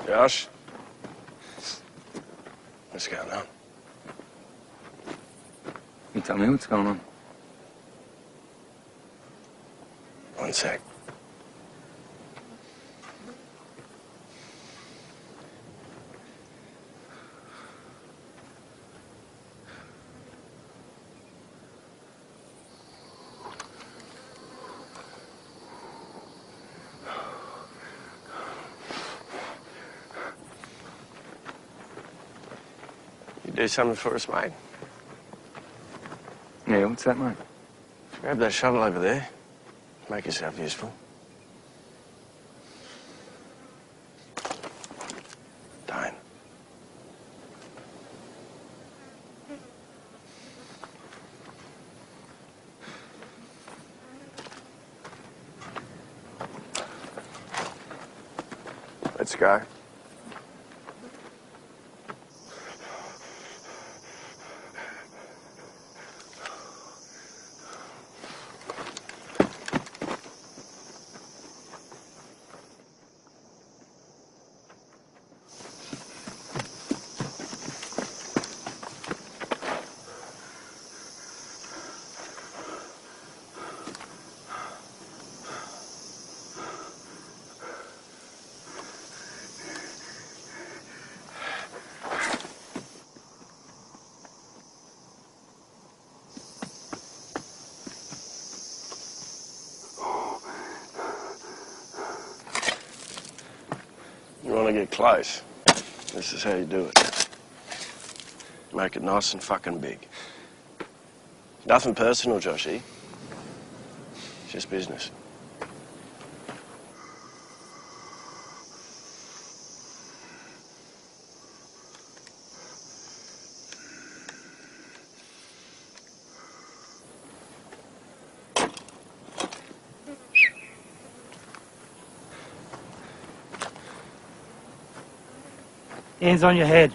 Josh? What's going on? You tell me what's going on. One sec. Do something for us, mate. Yeah, what's that, mate? Grab that shovel over there. Make yourself useful. Let's go. You want to get close? This is how you do it. Make it nice and fucking big. Nothing personal, Joshy. Just business. Hands on your head.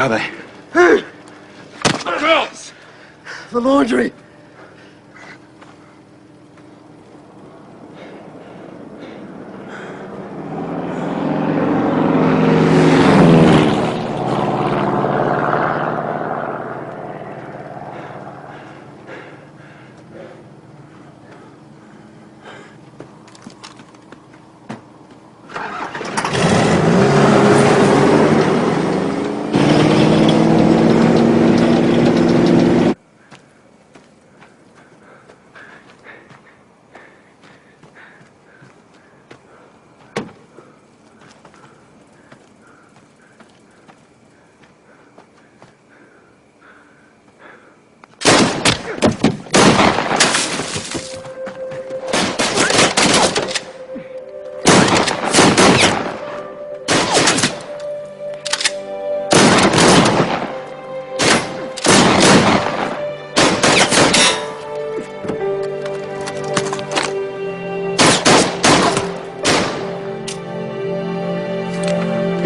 are they? Girls! The laundry!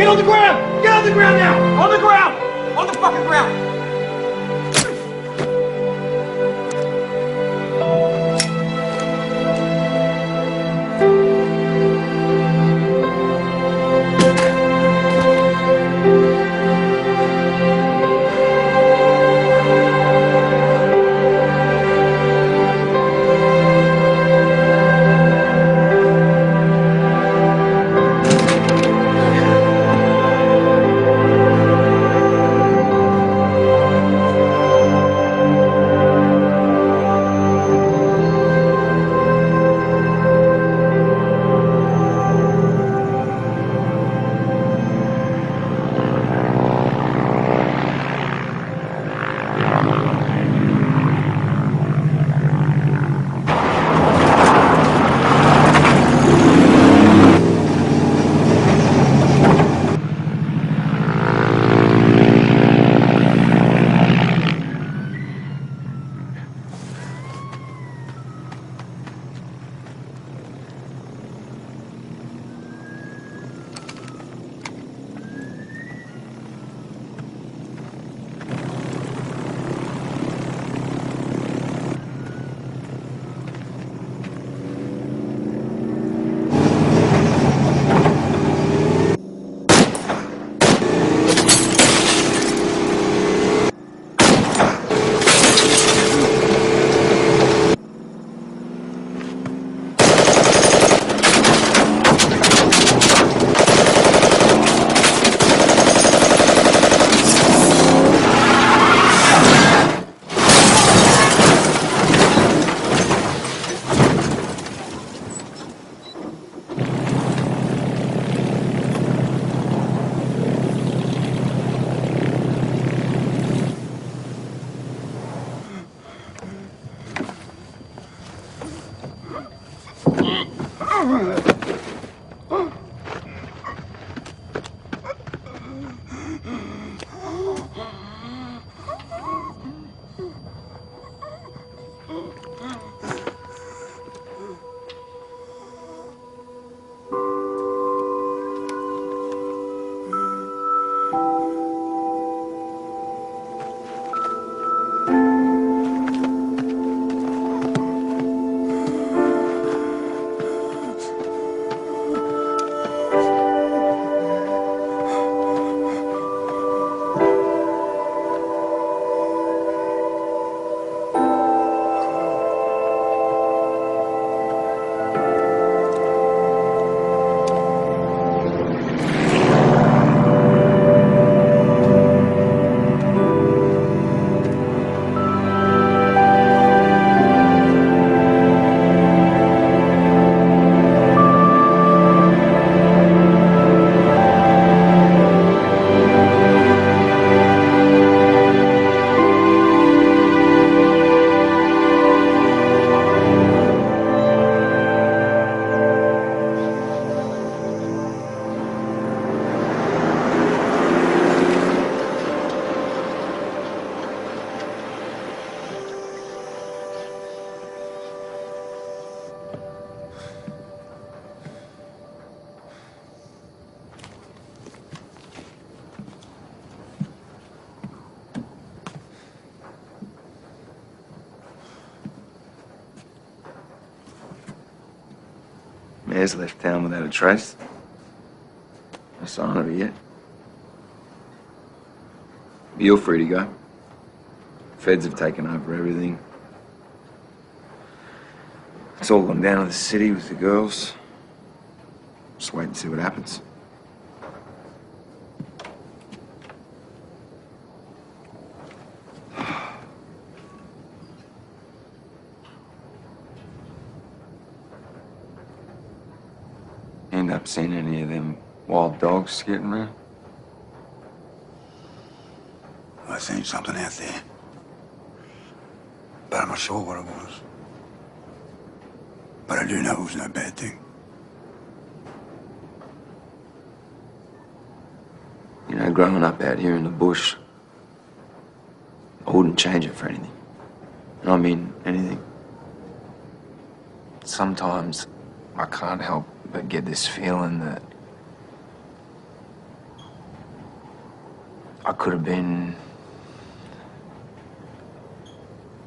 Get on the ground! Get on the ground now! On the ground! On the fucking ground! Mayor's left town without a trace. No sign of it yet. But you're free to go. Feds have taken over everything. It's all gone down to the city with the girls. Just wait and see what happens. End up seeing any of them wild dogs getting around? I seen something out there. But I'm not sure what it was. But I do know it was no bad thing. You know, growing up out here in the bush, I wouldn't change it for anything. And I mean anything. Sometimes I can't help but get this feeling that I could have been,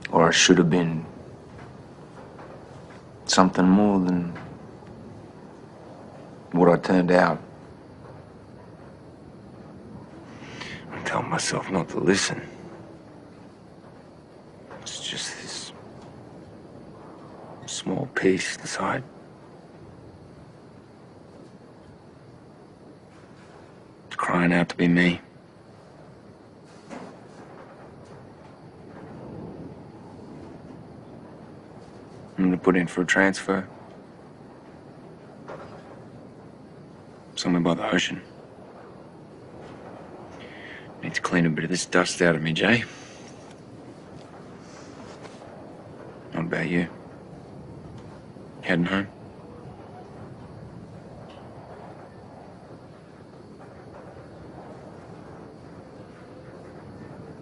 or I should have been, something more than what I turned out. I tell myself not to listen. It's just this small piece inside. It's crying out to be me. I'm gonna put in for a transfer. Somewhere by the ocean. Need to clean a bit of this dust out of me, Jay. What about you? Heading home?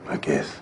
I guess.